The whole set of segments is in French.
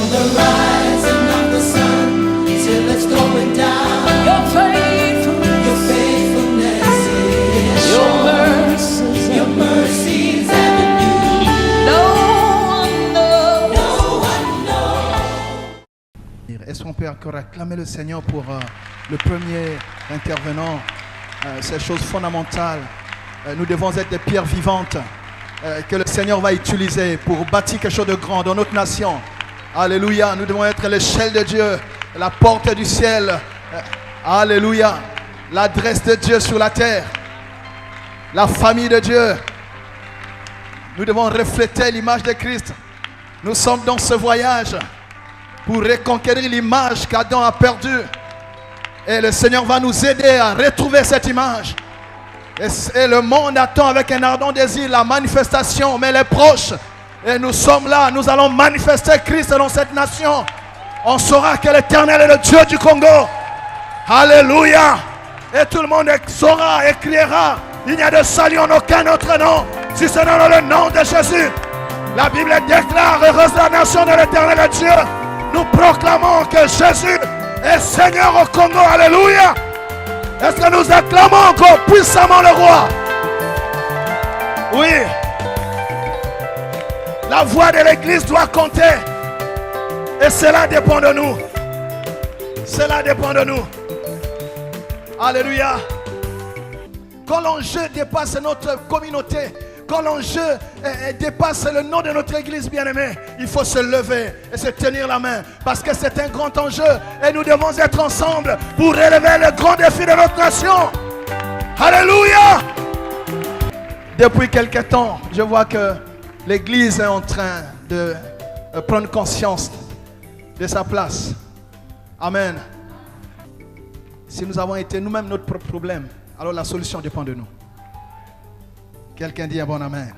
the rising of the sun till it's going down. Your faithfulness is sure. Your mercies ever new. No one knows. Est-ce qu'on peut encore acclamer le Seigneur pour le premier intervenant? Ces choses fondamentales. Nous devons être des pierres vivantes que le Seigneur va utiliser pour bâtir quelque chose de grand dans notre nation. Alléluia. Nous devons être l'échelle de Dieu, la porte du ciel. Alléluia. L'adresse de Dieu sur la terre. La famille de Dieu. Nous devons refléter l'image de Christ. Nous sommes dans ce voyage pour reconquérir l'image qu'Adam a perdue. Et le Seigneur va nous aider à retrouver cette image. Et le monde attend avec un ardent désir la manifestation, mais elle est proche. Et nous sommes là, nous allons manifester Christ dans cette nation. On saura que l'Éternel est le Dieu du Congo. Alléluia. Et tout le monde saura et criera: il n'y a de salut en aucun autre nom, si ce n'est dans le nom de Jésus. La Bible déclare: heureuse la nation de l'Éternel est Dieu. Nous proclamons que Jésus est Seigneur au Congo. Alléluia. Est-ce que nous acclamons encore puissamment le roi? Oui. La voix de l'Église doit compter. Et cela dépend de nous. Cela dépend de nous. Alléluia. Quand l'enjeu dépasse notre communauté, quand l'enjeu dépasse le nom de notre église bien-aimée, il faut se lever et se tenir la main, parce que c'est un grand enjeu et nous devons être ensemble pour relever le grand défi de notre nation. Alléluia. Depuis quelque temps, je vois que l'église est en train de prendre conscience de sa place. Amen. Si nous avons été nous-mêmes notre propre problème, alors la solution dépend de nous. Quelqu'un dit un bon amen.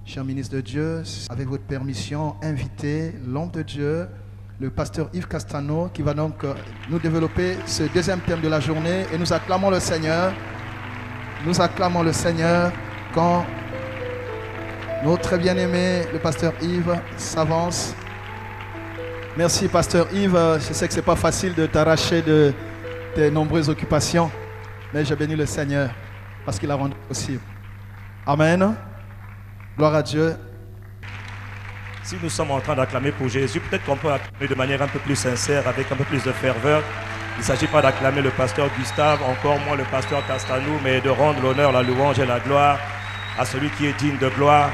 Cher ministre de Dieu, avec votre permission, invitez l'homme de Dieu, le pasteur Yves Castano, qui va donc nous développer ce deuxième thème de la journée. Et nous acclamons le Seigneur. Nous acclamons le Seigneur quand notre bien-aimé, le pasteur Yves, s'avance. Merci, pasteur Yves. Je sais que ce n'est pas facile de t'arracher de tes nombreuses occupations. Mais je bénis le Seigneur parce qu'il a rendu possible. Amen. Gloire à Dieu. Si nous sommes en train d'acclamer pour Jésus, peut-être qu'on peut acclamer de manière un peu plus sincère, avec un peu plus de ferveur. Il ne s'agit pas d'acclamer le pasteur Gustave, encore moins le pasteur Castanou, mais de rendre l'honneur, la louange et la gloire à celui qui est digne de gloire.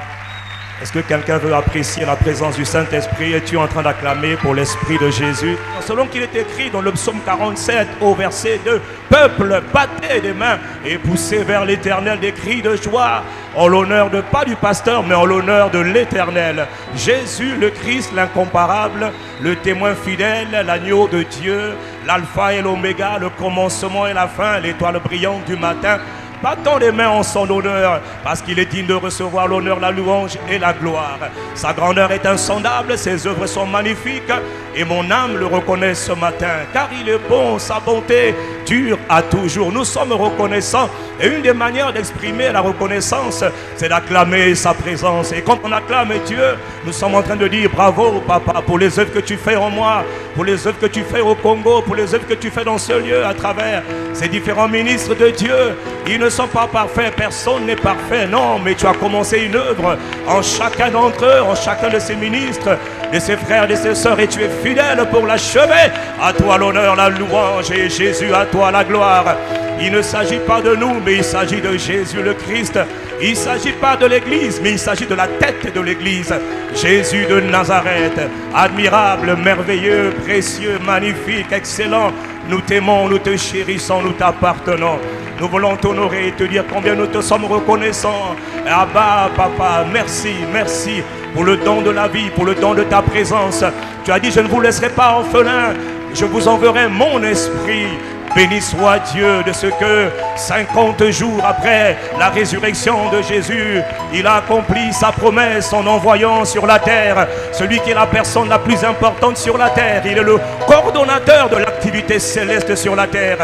Est-ce que quelqu'un veut apprécier la présence du Saint-Esprit? Es-tu en train d'acclamer pour l'Esprit de Jésus? Selon qu'il est écrit dans le psaume 47 au verset 2, « Peuple, battez des mains et poussez vers l'Éternel des cris de joie, en l'honneur de pas du pasteur, mais en l'honneur de l'Éternel. Jésus, le Christ, l'incomparable, le témoin fidèle, l'agneau de Dieu, l'alpha et l'oméga, le commencement et la fin, l'étoile brillante du matin. » Battons les mains en son honneur, parce qu'il est digne de recevoir l'honneur, la louange et la gloire. Sa grandeur est insondable, ses œuvres sont magnifiques, et mon âme le reconnaît ce matin, car il est bon, sa bonté dure à toujours. Nous sommes reconnaissants, et une des manières d'exprimer la reconnaissance, c'est d'acclamer sa présence. Et quand on acclame Dieu, nous sommes en train de dire bravo, papa, pour les œuvres que tu fais en moi, pour les œuvres que tu fais au Congo, pour les œuvres que tu fais dans ce lieu, à travers ces différents ministres de Dieu. Ils ne sont pas parfaits, personne n'est parfait, non, mais tu as commencé une œuvre en chacun d'entre eux, en chacun de ces ministres, de ses frères, de ses sœurs, et tu es fidèle pour l'achever. À toi l'honneur, la louange, et Jésus, à toi la gloire. Il ne s'agit pas de nous, mais il s'agit de Jésus le Christ. Il ne s'agit pas de l'Église, mais il s'agit de la tête de l'Église. Jésus de Nazareth, admirable, merveilleux, précieux, magnifique, excellent. Nous t'aimons, nous te chérissons, nous t'appartenons. Nous voulons t'honorer et te dire combien nous te sommes reconnaissants. Abba, papa, merci, merci pour le don de la vie, pour le don de ta présence. Tu as dit, je ne vous laisserai pas orphelins, je vous enverrai mon esprit. Béni soit Dieu de ce que 50 jours après la résurrection de Jésus, il a accompli sa promesse en envoyant sur la terre celui qui est la personne la plus importante sur la terre. Il est le coordonnateur de l'activité céleste sur la terre.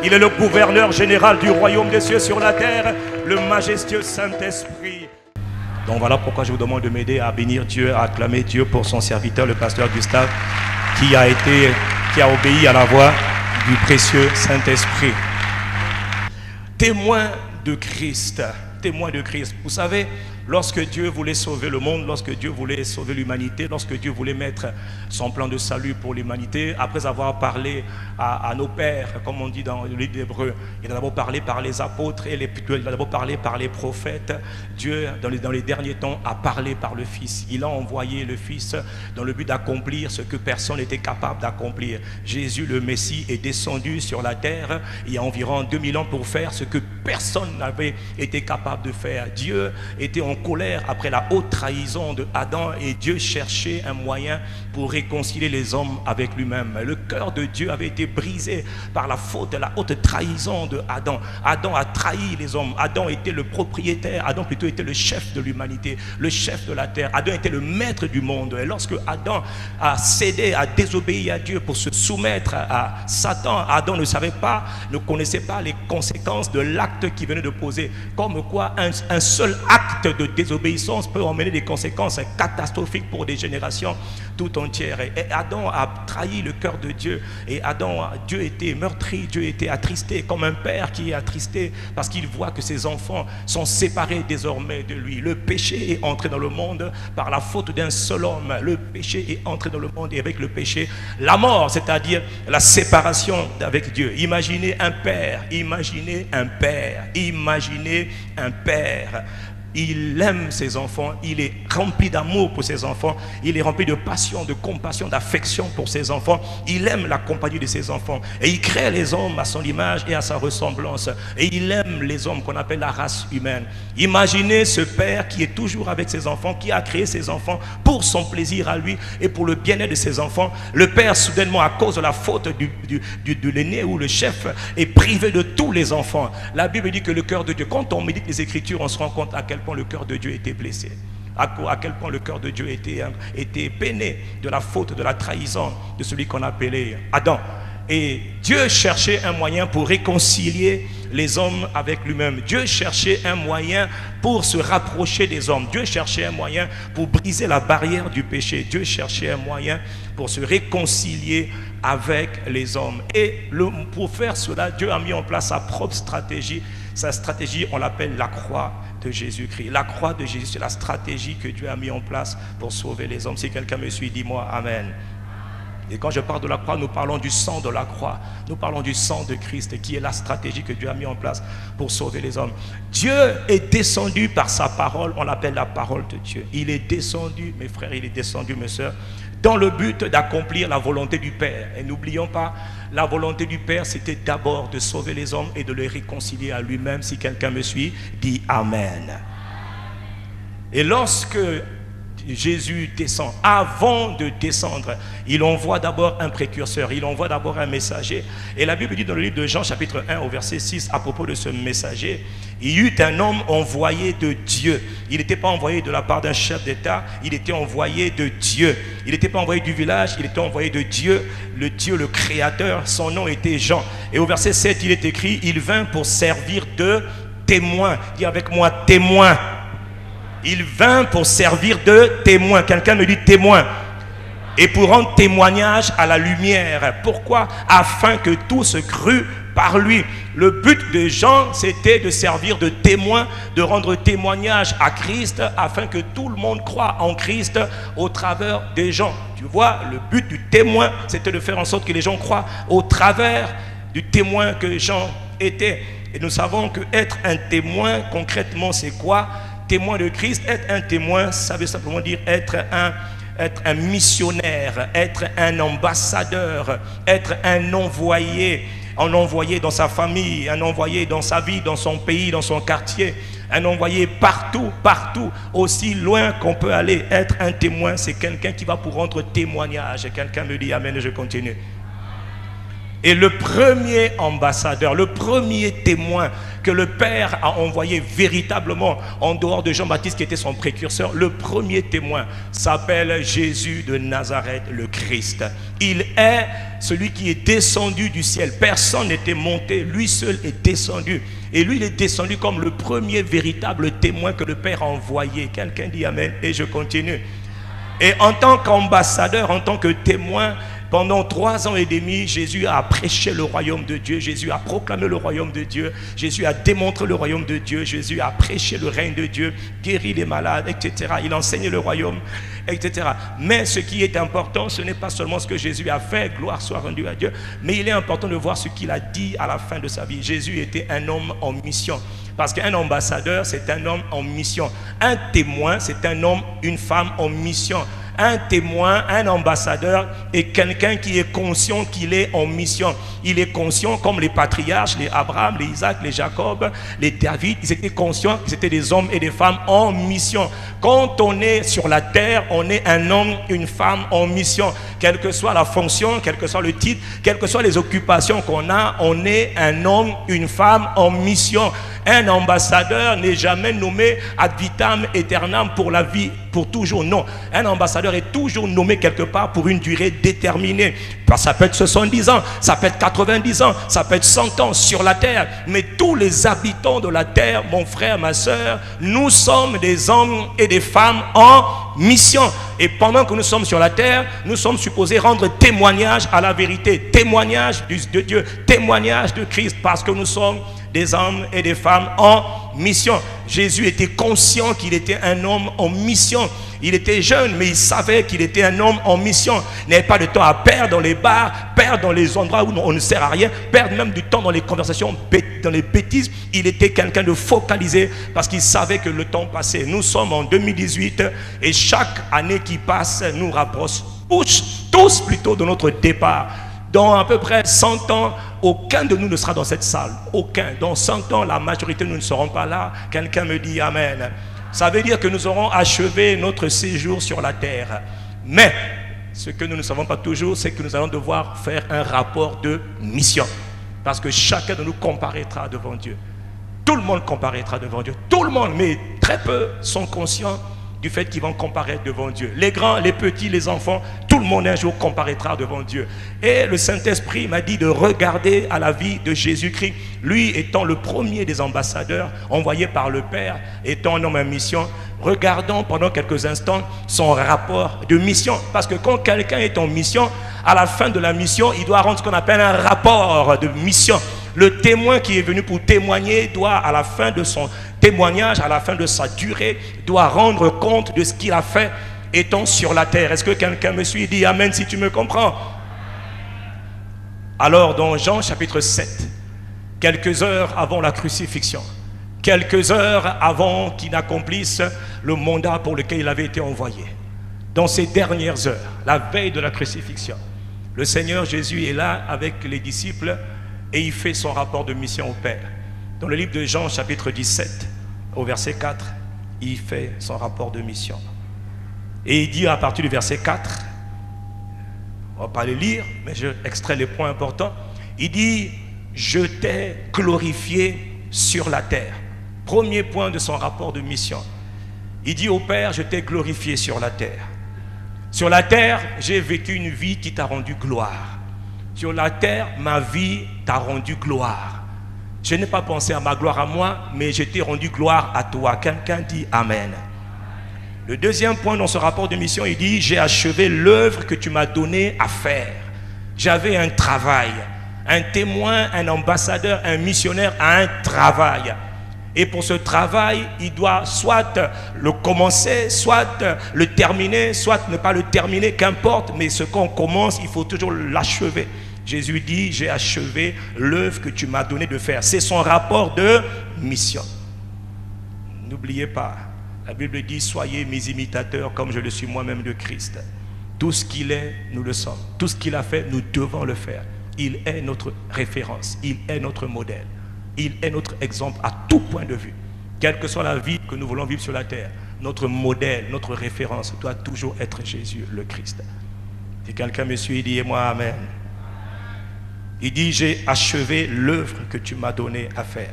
Il est le gouverneur général du royaume des cieux sur la terre, le majestueux Saint-Esprit. Donc voilà pourquoi je vous demande de m'aider à bénir Dieu, à acclamer Dieu pour son serviteur, le pasteur Gustave, qui a obéi à la voix du précieux Saint-Esprit. Témoin de Christ, témoin de Christ. Vous savez, lorsque Dieu voulait sauver le monde, lorsque Dieu voulait sauver l'humanité, lorsque Dieu voulait mettre son plan de salut pour l'humanité, après avoir parlé à nos pères, comme on dit dans le livre d'Hébreux, il a d'abord parlé par les apôtres, il a d'abord parlé par les prophètes. Dieu, dans les derniers temps, a parlé par le Fils. Il a envoyé le Fils dans le but d'accomplir ce que personne n'était capable d'accomplir. Jésus, le Messie, est descendu sur la terre il y a environ 2000 ans pour faire ce que personne n'avait été capable de faire. Dieu était en colère après la haute trahison de Adam et Dieu cherchait un moyen pour réconcilier les hommes avec lui-même. Le cœur de Dieu avait été brisé par la faute de la haute trahison de Adam. Adam a trahi les hommes. Adam était le propriétaire. Adam plutôt était le chef de l'humanité, le chef de la terre. Adam était le maître du monde. Et lorsque Adam a cédé, a désobéi à Dieu pour se soumettre à Satan, Adam ne savait pas, ne connaissait pas les conséquences de l'acte qu'il venait de poser. Comme quoi un seul acte de désobéissance peut emmener des conséquences catastrophiques pour des générations tout entières. Et Adam a trahi le cœur de Dieu. Et Dieu était meurtri, Dieu était attristé, comme un père qui est attristé parce qu'il voit que ses enfants sont séparés désormais de lui. Le péché est entré dans le monde par la faute d'un seul homme. Le péché est entré dans le monde et avec le péché, la mort, c'est-à-dire la séparation avec Dieu. Imaginez un père, imaginez un père, imaginez un père. Il aime ses enfants, il est rempli d'amour pour ses enfants, il est rempli de passion, de compassion, d'affection pour ses enfants. Il aime la compagnie de ses enfants et il crée les hommes à son image et à sa ressemblance. Et il aime les hommes qu'on appelle la race humaine. Imaginez ce père qui est toujours avec ses enfants, qui a créé ses enfants pour son plaisir à lui et pour le bien-être de ses enfants. Le père, soudainement, à cause de la faute de l'aîné ou le chef, est privé de tous les enfants. La Bible dit que le cœur de Dieu, quand on médite les Écritures, on se rend compte à quel point le cœur de Dieu était blessé, à quel point le cœur de Dieu était peiné de la faute, de la trahison de celui qu'on appelait Adam. Et Dieu cherchait un moyen pour réconcilier les hommes avec lui-même. Dieu cherchait un moyen pour se rapprocher des hommes. Dieu cherchait un moyen pour briser la barrière du péché. Dieu cherchait un moyen pour se réconcilier avec les hommes. Et pour faire cela, Dieu a mis en place sa propre stratégie. Sa stratégie, on l'appelle la croix de Jésus-Christ. La croix de Jésus, c'est la stratégie que Dieu a mis en place pour sauver les hommes. Si quelqu'un me suit, dis-moi Amen. Et quand je parle de la croix, nous parlons du sang de la croix. Nous parlons du sang de Christ qui est la stratégie que Dieu a mis en place pour sauver les hommes. Dieu est descendu par sa parole, on l'appelle la parole de Dieu. Il est descendu, mes frères, il est descendu, mes sœurs, dans le but d'accomplir la volonté du Père. Et n'oublions pas, la volonté du Père, c'était d'abord de sauver les hommes et de les réconcilier à lui-même. Si quelqu'un me suit, dit Amen. Et lorsque Jésus descend, avant de descendre, il envoie d'abord un précurseur, il envoie d'abord un messager. Et la Bible dit dans le livre de Jean chapitre 1 au verset 6 à propos de ce messager: il y eut un homme envoyé de Dieu. Il n'était pas envoyé de la part d'un chef d'État, il était envoyé de Dieu. Il n'était pas envoyé du village, il était envoyé de Dieu, le Créateur. Son nom était Jean. Et au verset 7, il est écrit: il vint pour servir de témoin. Dis avec moi, témoin. Il vint pour servir de témoin. Quelqu'un me dit témoin. Et pour rendre témoignage à la lumière. Pourquoi? Afin que tous crût par lui. Le but de Jean, c'était de servir de témoin, de rendre témoignage à Christ, afin que tout le monde croie en Christ au travers des gens. Tu vois, le but du témoin, c'était de faire en sorte que les gens croient au travers du témoin que Jean était. Et nous savons que être un témoin, concrètement, c'est quoi? Témoin de Christ, être un témoin, ça veut simplement dire être un missionnaire, être un ambassadeur, être un envoyé dans sa famille, un envoyé dans sa vie, dans son pays, dans son quartier, un envoyé partout, aussi loin qu'on peut aller. Être un témoin, c'est quelqu'un qui va pour rendre témoignage. Quelqu'un me dit Amen et je continue. Et le premier ambassadeur, le premier témoin que le Père a envoyé véritablement, en dehors de Jean-Baptiste qui était son précurseur, le premier témoin s'appelle Jésus de Nazareth, le Christ. Il est celui qui est descendu du ciel. Personne n'était monté, lui seul est descendu. Et lui, il est descendu comme le premier véritable témoin que le Père a envoyé. Quelqu'un dit Amen et je continue. Et en tant qu'ambassadeur, en tant que témoin, pendant 3 ans et demi, Jésus a prêché le royaume de Dieu, Jésus a proclamé le royaume de Dieu, Jésus a démontré le royaume de Dieu, Jésus a prêché le règne de Dieu, guéri les malades, etc. Il enseignait le royaume, etc. Mais ce qui est important, ce n'est pas seulement ce que Jésus a fait, gloire soit rendue à Dieu, mais il est important de voir ce qu'il a dit à la fin de sa vie. Jésus était un homme en mission. Parce qu'un ambassadeur, c'est un homme en mission. Un témoin, c'est un homme, une femme en mission. Un témoin, un ambassadeur est quelqu'un qui est conscient qu'il est en mission. Il est conscient comme les patriarches, les Abraham, les Isaac, les Jacob, les David. Ils étaient conscients qu'ils étaient des hommes et des femmes en mission. Quand on est sur la terre, on est un homme, une femme en mission. Quelle que soit la fonction, quel que soit le titre, quelles que soient les occupations qu'on a, on est un homme, une femme en mission. Un ambassadeur n'est jamais nommé ad vitam aeternam pour la vie, pour toujours. Non, un ambassadeur est toujours nommé quelque part pour une durée déterminée. Ça peut être 70 ans, ça peut être 90 ans, ça peut être 100 ans sur la terre. Mais tous les habitants de la terre, mon frère, ma soeur, nous sommes des hommes et des femmes en mission. Et pendant que nous sommes sur la terre, nous sommes supposés rendre témoignage à la vérité, témoignage de Dieu, témoignage de Christ, parce que nous sommes des hommes et des femmes en mission. Jésus était conscient qu'il était un homme en mission. Il était jeune, mais il savait qu'il était un homme en mission. Il n'avait pas de temps à perdre dans les bars, perdre dans les endroits où on ne sert à rien, perdre même du temps dans les conversations, dans les bêtises. Il était quelqu'un de focalisé parce qu'il savait que le temps passait. Nous sommes en 2018 et chaque année qui passe nous rapproche tous plutôt de notre départ. Dans à peu près 100 ans, aucun de nous ne sera dans cette salle. Aucun. Dans 100 ans, la majorité, nous ne serons pas là. Quelqu'un me dit Amen. Ça veut dire que nous aurons achevé notre séjour sur la terre. Mais, ce que nous ne savons pas toujours, c'est que nous allons devoir faire un rapport de mission. Parce que chacun de nous comparaîtra devant Dieu. Tout le monde comparaîtra devant Dieu. Tout le monde, mais très peu sont conscients du fait qu'ils vont comparaître devant Dieu. Les grands, les petits, les enfants, tout le monde un jour comparaîtra devant Dieu. Et le Saint-Esprit m'a dit de regarder à la vie de Jésus-Christ, lui étant le premier des ambassadeurs envoyé par le Père, étant un homme en mission. Regardons pendant quelques instants son rapport de mission. Parce que quand quelqu'un est en mission, à la fin de la mission, il doit rendre ce qu'on appelle un rapport de mission. Le témoin qui est venu pour témoigner doit, à la fin de son témoignage, à la fin de sa durée, doit rendre compte de ce qu'il a fait étant sur la terre. Est-ce que quelqu'un me suit? Dit Amen si tu me comprends. Alors dans Jean chapitre 7, quelques heures avant la crucifixion, quelques heures avant qu'il n'accomplisse le mandat pour lequel il avait été envoyé, dans ces dernières heures, la veille de la crucifixion, le Seigneur Jésus est là avec les disciples et il fait son rapport de mission au Père. Dans le livre de Jean chapitre 17, au verset 4, il fait son rapport de mission. Et il dit à partir du verset 4, on ne va pas les lire, mais je extrais les points importants. Il dit, je t'ai glorifié sur la terre. Premier point de son rapport de mission. Il dit au Père, je t'ai glorifié sur la terre. Sur la terre, j'ai vécu une vie qui t'a rendu gloire. Sur la terre, ma vie t'a rendu gloire. Je n'ai pas pensé à ma gloire à moi, mais je t'ai rendu gloire à toi. Quelqu'un dit Amen. Le deuxième point dans ce rapport de mission, il dit, j'ai achevé l'œuvre que tu m'as donnée à faire. J'avais un travail. Un témoin, un ambassadeur, un missionnaire a un travail. Et pour ce travail, il doit soit le commencer, soit le terminer, soit ne pas le terminer, qu'importe. Mais ce qu'on commence, il faut toujours l'achever. Jésus dit, j'ai achevé l'œuvre que tu m'as donné de faire. C'est son rapport de mission. N'oubliez pas, la Bible dit, soyez mes imitateurs comme je le suis moi-même de Christ. Tout ce qu'il est, nous le sommes. Tout ce qu'il a fait, nous devons le faire. Il est notre référence, il est notre modèle. Il est notre exemple à tout point de vue. Quelle que soit la vie que nous voulons vivre sur la terre, notre modèle, notre référence doit toujours être Jésus, le Christ. Si quelqu'un me suit, dis-moi Amen. Il dit, j'ai achevé l'œuvre que tu m'as donné à faire.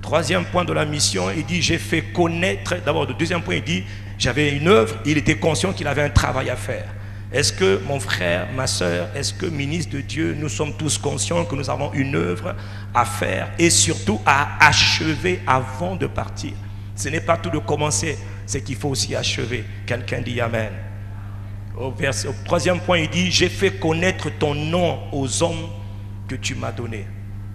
Troisième point de la mission, il dit, j'ai fait connaître. D'abord, le deuxième point, il dit, j'avais une œuvre, il était conscient qu'il avait un travail à faire. Est-ce que mon frère, ma soeur, est-ce que ministre de Dieu, nous sommes tous conscients que nous avons une œuvre à faire et surtout à achever avant de partir? Ce n'est pas tout de commencer, c'est qu'il faut aussi achever. Quelqu'un dit Amen. Au troisième point, il dit, j'ai fait connaître ton nom aux hommes que tu m'as donnés.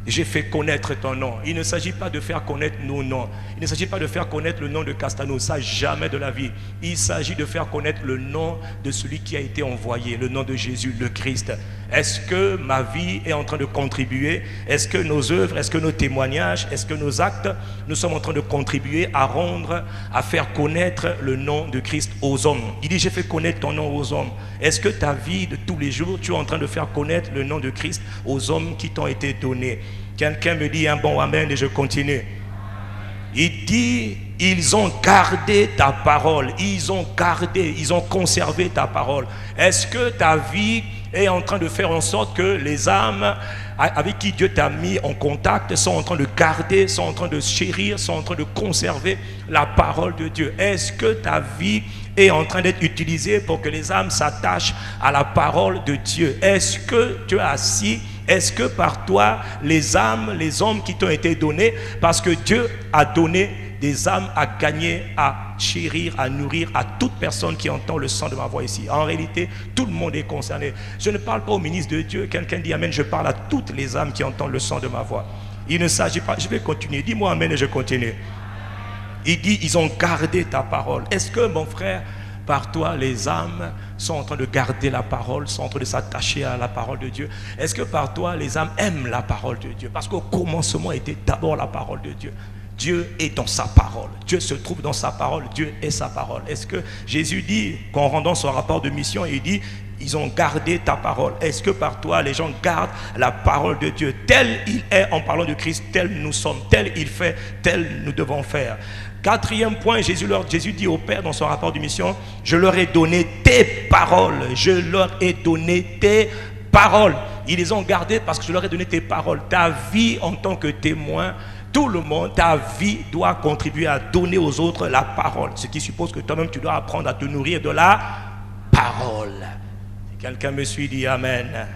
J'ai fait connaître ton nom. Il ne s'agit pas de faire connaître nos noms. Il ne s'agit pas de faire connaître le nom de Castano. Ça, jamais de la vie. Il s'agit de faire connaître le nom de celui qui a été envoyé, le nom de Jésus, le Christ. Est-ce que ma vie est en train de contribuer? Est-ce que nos œuvres, est-ce que nos témoignages, est-ce que nos actes, nous sommes en train de contribuer à rendre, à faire connaître le nom de Christ aux hommes? Il dit, j'ai fait connaître ton nom aux hommes. Est-ce que ta vie de tous les jours, tu es en train de faire connaître le nom de Christ aux hommes qui t'ont été donnés? Quelqu'un me dit un bon amen et je continue. Il dit, ils ont gardé ta parole. Ils ont gardé, ils ont conservé ta parole. Est-ce que ta vie est en train de faire en sorte que les âmes avec qui Dieu t'a mis en contact sont en train de garder, sont en train de chérir, sont en train de conserver la parole de Dieu? Est-ce que ta vie est en train d'être utilisée pour que les âmes s'attachent à la parole de Dieu? Est-ce que tu es assis? Est-ce que par toi, les âmes, les hommes qui t'ont été donnés, parce que Dieu a donné des âmes à gagner, à chérir, à nourrir à toute personne qui entend le son de ma voix ici. En réalité, tout le monde est concerné. Je ne parle pas au ministre de Dieu. Quelqu'un dit Amen, je parle à toutes les âmes qui entendent le son de ma voix. Il ne s'agit pas, je vais continuer. Dis-moi Amen et je continue. Il dit, ils ont gardé ta parole. Est-ce que mon frère, par toi, les âmes sont en train de garder la parole, sont en train de s'attacher à la parole de Dieu? Est-ce que par toi, les âmes aiment la parole de Dieu? Parce qu'au commencement était d'abord la parole de Dieu. Dieu est dans sa parole. Dieu se trouve dans sa parole. Dieu est sa parole. Est-ce que Jésus dit, qu'en rendant son rapport de mission, il dit, ils ont gardé ta parole? Est-ce que par toi, les gens gardent la parole de Dieu? Tel il est en parlant de Christ, tel nous sommes, tel il fait, tel nous devons faire. Quatrième point, Jésus dit au Père dans son rapport de mission, je leur ai donné tes paroles. Je leur ai donné tes paroles. Ils les ont gardées parce que je leur ai donné tes paroles. Ta vie en tant que témoin, tout le monde, ta vie doit contribuer à donner aux autres la parole. Ce qui suppose que toi-même, tu dois apprendre à te nourrir de la parole. Si quelqu'un me suit, dit Amen.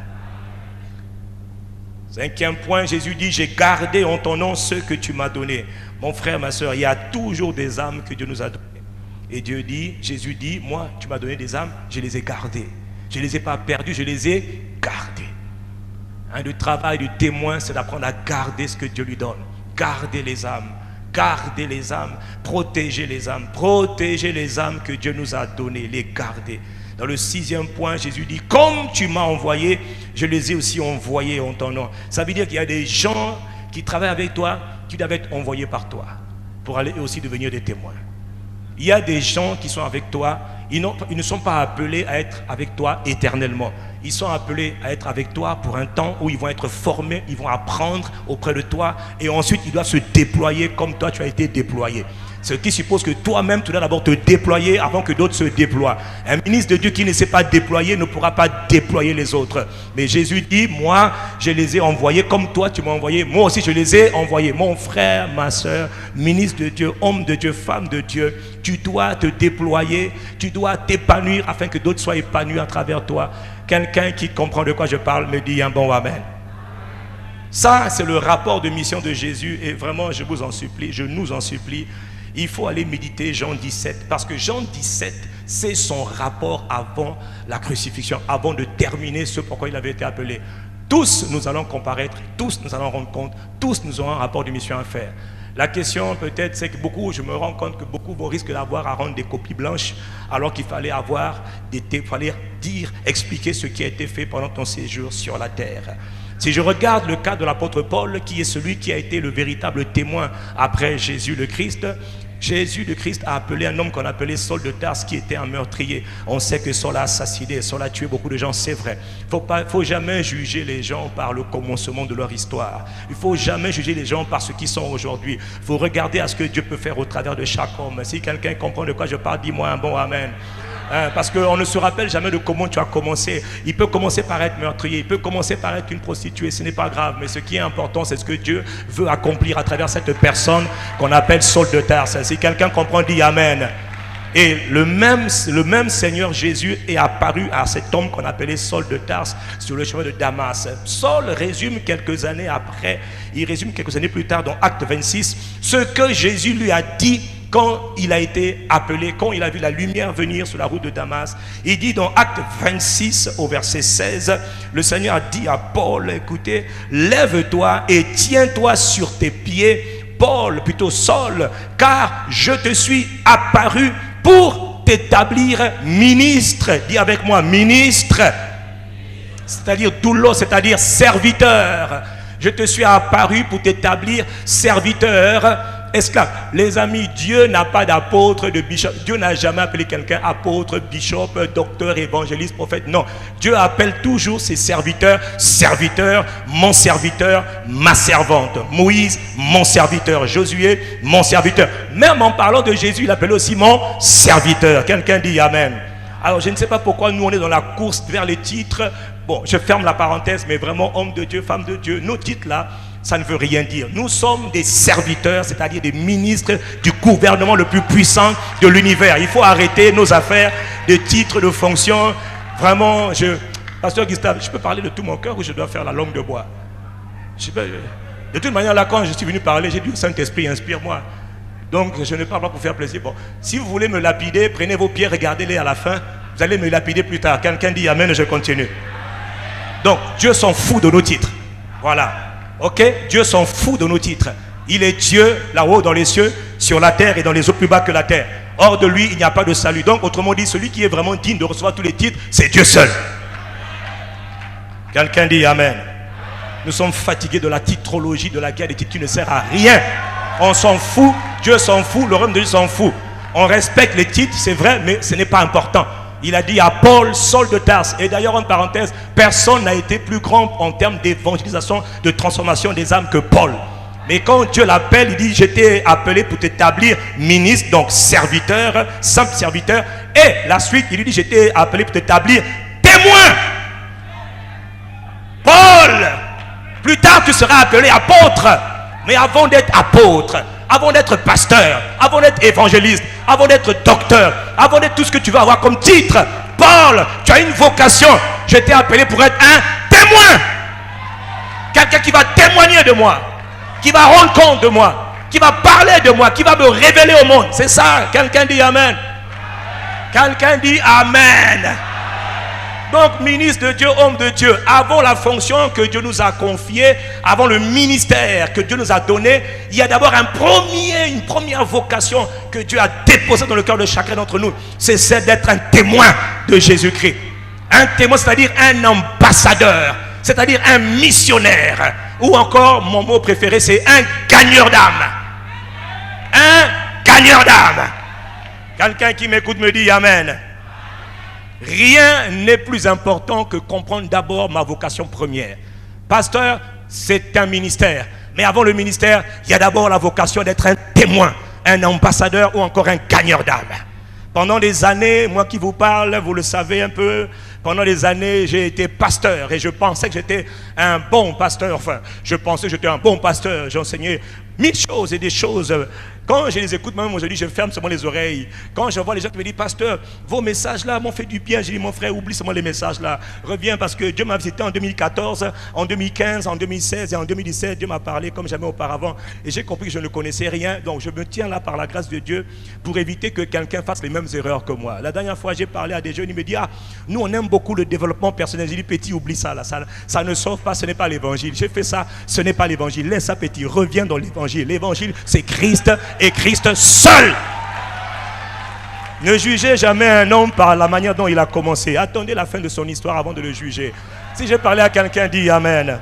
Cinquième point, Jésus dit, j'ai gardé en ton nom ce que tu m'as donné. Mon frère, ma soeur, il y a toujours des âmes que Dieu nous a données. Et Dieu dit, Jésus dit, moi, tu m'as donné des âmes, je les ai gardées. Je ne les ai pas perdues, je les ai gardées. Le travail du témoin, c'est d'apprendre à garder ce que Dieu lui donne. Garder les âmes, garder les âmes, protéger les âmes que Dieu nous a données, les garder. Dans le sixième point, Jésus dit, comme tu m'as envoyé, je les ai aussi envoyés en ton nom. Ça veut dire qu'il y a des gens qui travaillent avec toi, qui doivent être envoyés par toi, pour aller aussi devenir des témoins. Il y a des gens qui sont avec toi, ils ne sont pas appelés à être avec toi éternellement. Ils sont appelés à être avec toi pour un temps où ils vont être formés, ils vont apprendre auprès de toi et ensuite ils doivent se déployer comme toi tu as été déployé. Ce qui suppose que toi-même tu dois d'abord te déployer avant que d'autres se déploient. Un ministre de Dieu qui ne s'est pas déployé ne pourra pas déployer les autres. Mais Jésus dit, moi je les ai envoyés comme toi tu m'as envoyé. Moi aussi je les ai envoyés. Mon frère, ma soeur, ministre de Dieu, homme de Dieu, femme de Dieu, tu dois te déployer, tu dois t'épanouir afin que d'autres soient épanouis à travers toi. Quelqu'un qui comprend de quoi je parle me dit un bon amen. Ça, c'est le rapport de mission de Jésus. Et vraiment, je vous en supplie, je nous en supplie, il faut aller méditer Jean 17. Parce que Jean 17, c'est son rapport avant la crucifixion, avant de terminer ce pourquoi il avait été appelé. Tous nous allons comparaître, tous nous allons rendre compte, tous nous aurons un rapport de mission à faire. La question peut-être c'est que beaucoup, je me rends compte que beaucoup vont risquer d'avoir à rendre des copies blanches alors qu'il fallait expliquer ce qui a été fait pendant ton séjour sur la terre. Si je regarde le cas de l'apôtre Paul, qui est celui qui a été le véritable témoin après Jésus le Christ, Jésus le Christ a appelé un homme qu'on appelait Saul de Tarse, qui était un meurtrier. On sait que Saul a assassiné, Saul a tué beaucoup de gens, c'est vrai. Il ne faut jamais juger les gens par le commencement de leur histoire. Il ne faut jamais juger les gens par ce qu'ils sont aujourd'hui. Il faut regarder à ce que Dieu peut faire au travers de chaque homme. Si quelqu'un comprend de quoi je parle, dis-moi un bon amen. Parce qu'on ne se rappelle jamais de comment tu as commencé. Il peut commencer par être meurtrier, il peut commencer par être une prostituée, ce n'est pas grave. Mais ce qui est important, c'est ce que Dieu veut accomplir à travers cette personne qu'on appelle Saul de Tarse. Si quelqu'un comprend, dit Amen. Et le même Seigneur Jésus est apparu à cet homme qu'on appelait Saul de Tarse sur le chemin de Damas. Saul résume quelques années après, il résume quelques années plus tard dans Acte 26, ce que Jésus lui a dit quand il a été appelé, quand il a vu la lumière venir sur la route de Damas. Il dit dans Acte 26 au verset 16, le Seigneur a dit à Paul, écoutez, lève-toi et tiens-toi sur tes pieds, Paul, plutôt Saul, car je te suis apparu pour t'établir ministre. Dis avec moi, ministre. C'est-à-dire doulos, c'est-à-dire serviteur. Je te suis apparu pour t'établir serviteur. Esclave. Les amis, Dieu n'a pas d'apôtre, de bishop. Dieu n'a jamais appelé quelqu'un apôtre, bishop, docteur, évangéliste, prophète. Non. Dieu appelle toujours ses serviteurs, serviteurs, mon serviteur, ma servante. Moïse, mon serviteur. Josué, mon serviteur. Même en parlant de Jésus, il appelle aussi mon serviteur. Quelqu'un dit Amen. Alors, je ne sais pas pourquoi nous, on est dans la course vers les titres. Bon, je ferme la parenthèse, mais vraiment, homme de Dieu, femme de Dieu, nos titres là, ça ne veut rien dire. Nous sommes des serviteurs, c'est-à-dire des ministres du gouvernement le plus puissant de l'univers. Il faut arrêter nos affaires de titres, de fonctions. Vraiment, Pasteur Gustave, je peux parler de tout mon cœur ou je dois faire la langue de bois? De toute manière, là, quand je suis venu parler, j'ai dit, Saint-Esprit, inspire-moi. Donc, je ne parle pas pour faire plaisir. Bon, si vous voulez me lapider, prenez vos pieds, regardez-les à la fin. Vous allez me lapider plus tard. Quelqu'un dit Amen, je continue. Donc, Dieu s'en fout de nos titres. Voilà. Ok, Dieu s'en fout de nos titres. Il est Dieu là-haut dans les cieux, sur la terre et dans les eaux plus bas que la terre. Hors de lui, il n'y a pas de salut. Donc, autrement dit, celui qui est vraiment digne de recevoir tous les titres, c'est Dieu seul. Quelqu'un dit Amen. Nous sommes fatigués de la titrologie, de la guerre des titres qui ne sert à rien. On s'en fout, Dieu s'en fout, le royaume de Dieu s'en fout. On respecte les titres, c'est vrai, mais ce n'est pas important. Il a dit à Paul, Saul de Tarse. Et d'ailleurs, en parenthèse, personne n'a été plus grand en termes d'évangélisation, de transformation des âmes que Paul. Mais quand Dieu l'appelle, il dit, je t'ai appelé pour t'établir ministre, donc serviteur, simple serviteur. Et la suite, il lui dit, je t'ai appelé pour t'établir témoin. Paul, plus tard tu seras appelé apôtre. Mais avant d'être apôtre, avant d'être pasteur, avant d'être évangéliste, avant d'être docteur, avant d'être tout ce que tu veux avoir comme titre, Paul, tu as une vocation. Je t'ai appelé pour être un témoin. Quelqu'un qui va témoigner de moi, qui va rendre compte de moi, qui va parler de moi, qui va me révéler au monde. C'est ça. Quelqu'un dit Amen. Quelqu'un dit Amen. Donc, ministre de Dieu, homme de Dieu, avant la fonction que Dieu nous a confiée, avant le ministère que Dieu nous a donné, il y a d'abord une première vocation que Dieu a déposée dans le cœur de chacun d'entre nous. C'est celle d'être un témoin de Jésus-Christ. Un témoin, c'est-à-dire un ambassadeur, c'est-à-dire un missionnaire. Ou encore, mon mot préféré, c'est un gagneur d'âme. Un gagneur d'âme. Quelqu'un qui m'écoute me dit Amen. Rien n'est plus important que comprendre d'abord ma vocation première. Pasteur, c'est un ministère. Mais avant le ministère, il y a d'abord la vocation d'être un témoin, un ambassadeur ou encore un gagneur d'âme. Pendant des années, moi qui vous parle, vous le savez un peu, pendant des années, j'ai été pasteur et je pensais que j'étais un bon pasteur. Enfin, je pensais que j'étais un bon pasteur. J'enseignais 1000 choses et des choses. Quand je les écoute, même aujourd'hui, je ferme seulement les oreilles. Quand je vois les gens qui me disent, pasteur, vos messages là m'ont fait du bien. J'ai dit, mon frère, oublie seulement les messages là. Reviens parce que Dieu m'a visité en 2014, en 2015, en 2016 et en 2017. Dieu m'a parlé comme jamais auparavant. Et j'ai compris que je ne connaissais rien. Donc je me tiens là par la grâce de Dieu pour éviter que quelqu'un fasse les mêmes erreurs que moi. La dernière fois, j'ai parlé à des jeunes. Ils me disent, ah, nous on aime beaucoup le développement personnel. J'ai dit, petit, oublie ça là. Ça ne sauve pas, ce n'est pas l'évangile. J'ai fait ça, ce n'est pas l'évangile. Laisse ça, petit, reviens dans l'évangile. L'évangile, c'est Christ et Christ seul. Ne jugez jamais un homme par la manière dont il a commencé. Attendez la fin de son histoire avant de le juger. Si j'ai parlé à quelqu'un, dit Amen.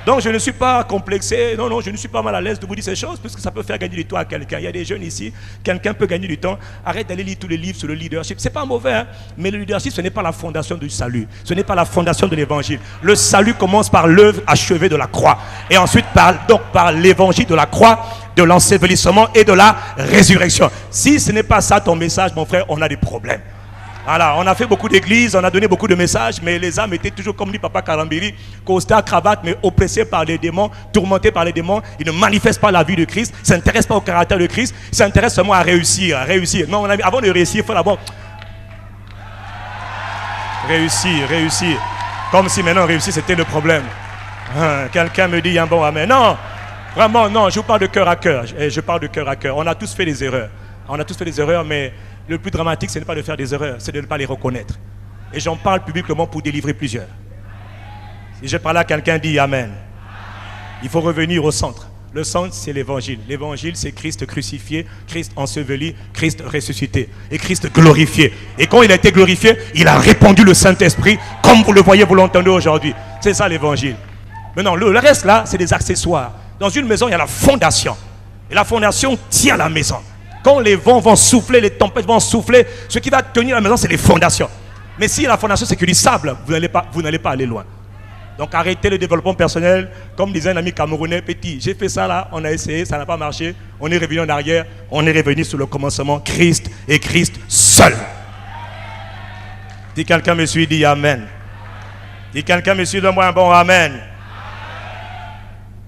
Donc je ne suis pas complexé, non, je ne suis pas mal à l'aise de vous dire ces choses parce que ça peut faire gagner du temps à quelqu'un. Il y a des jeunes ici, quelqu'un peut gagner du temps. Arrête d'aller lire tous les livres sur le leadership. C'est pas mauvais, hein? Mais le leadership, ce n'est pas la fondation du salut. Ce n'est pas la fondation de l'évangile. Le salut commence par l'œuvre achevée de la croix. Et ensuite par l'évangile de la croix, de l'ensevelissement et de la résurrection. Si ce n'est pas ça ton message, mon frère, on a des problèmes. Voilà, on a fait beaucoup d'églises, on a donné beaucoup de messages, mais les âmes étaient toujours comme dit Papa Karambiri, costard, cravate, mais oppressés par les démons, tourmentés par les démons. Ils ne manifestent pas la vie de Christ, ils ne s'intéressent pas au caractère de Christ, ils s'intéressent seulement à réussir, Non, avant de réussir, il faut d'abord réussir. Comme si maintenant réussir c'était le problème. Quelqu'un me dit un bon amen. Non, vraiment non, je vous parle de cœur à cœur. Je parle de cœur à cœur. On a tous fait des erreurs. Mais le plus dramatique, ce n'est pas de faire des erreurs, c'est de ne pas les reconnaître. Et j'en parle publiquement pour délivrer plusieurs. Si je parle à quelqu'un, dit amen. Il faut revenir au centre. Le centre, c'est l'évangile. L'évangile, c'est Christ crucifié, Christ enseveli, Christ ressuscité et Christ glorifié. Et quand il a été glorifié, il a répandu le Saint-Esprit, comme vous le voyez, vous l'entendez aujourd'hui. C'est ça l'évangile. Maintenant, le reste là, c'est des accessoires. Dans une maison, il y a la fondation. Et la fondation tient la maison. Quand les vents vont souffler, les tempêtes vont souffler, ce qui va tenir la maison, c'est les fondations. Mais si la fondation, c'est que du sable, vous n'allez pas aller loin. Donc arrêtez le développement personnel. Comme disait un ami camerounais, petit, j'ai fait ça là, on a essayé, ça n'a pas marché. On est revenu en arrière, on est revenu sur le commencement, Christ et Christ seul. Si quelqu'un me suit, dit amen. Si quelqu'un me suit, donne-moi un bon amen.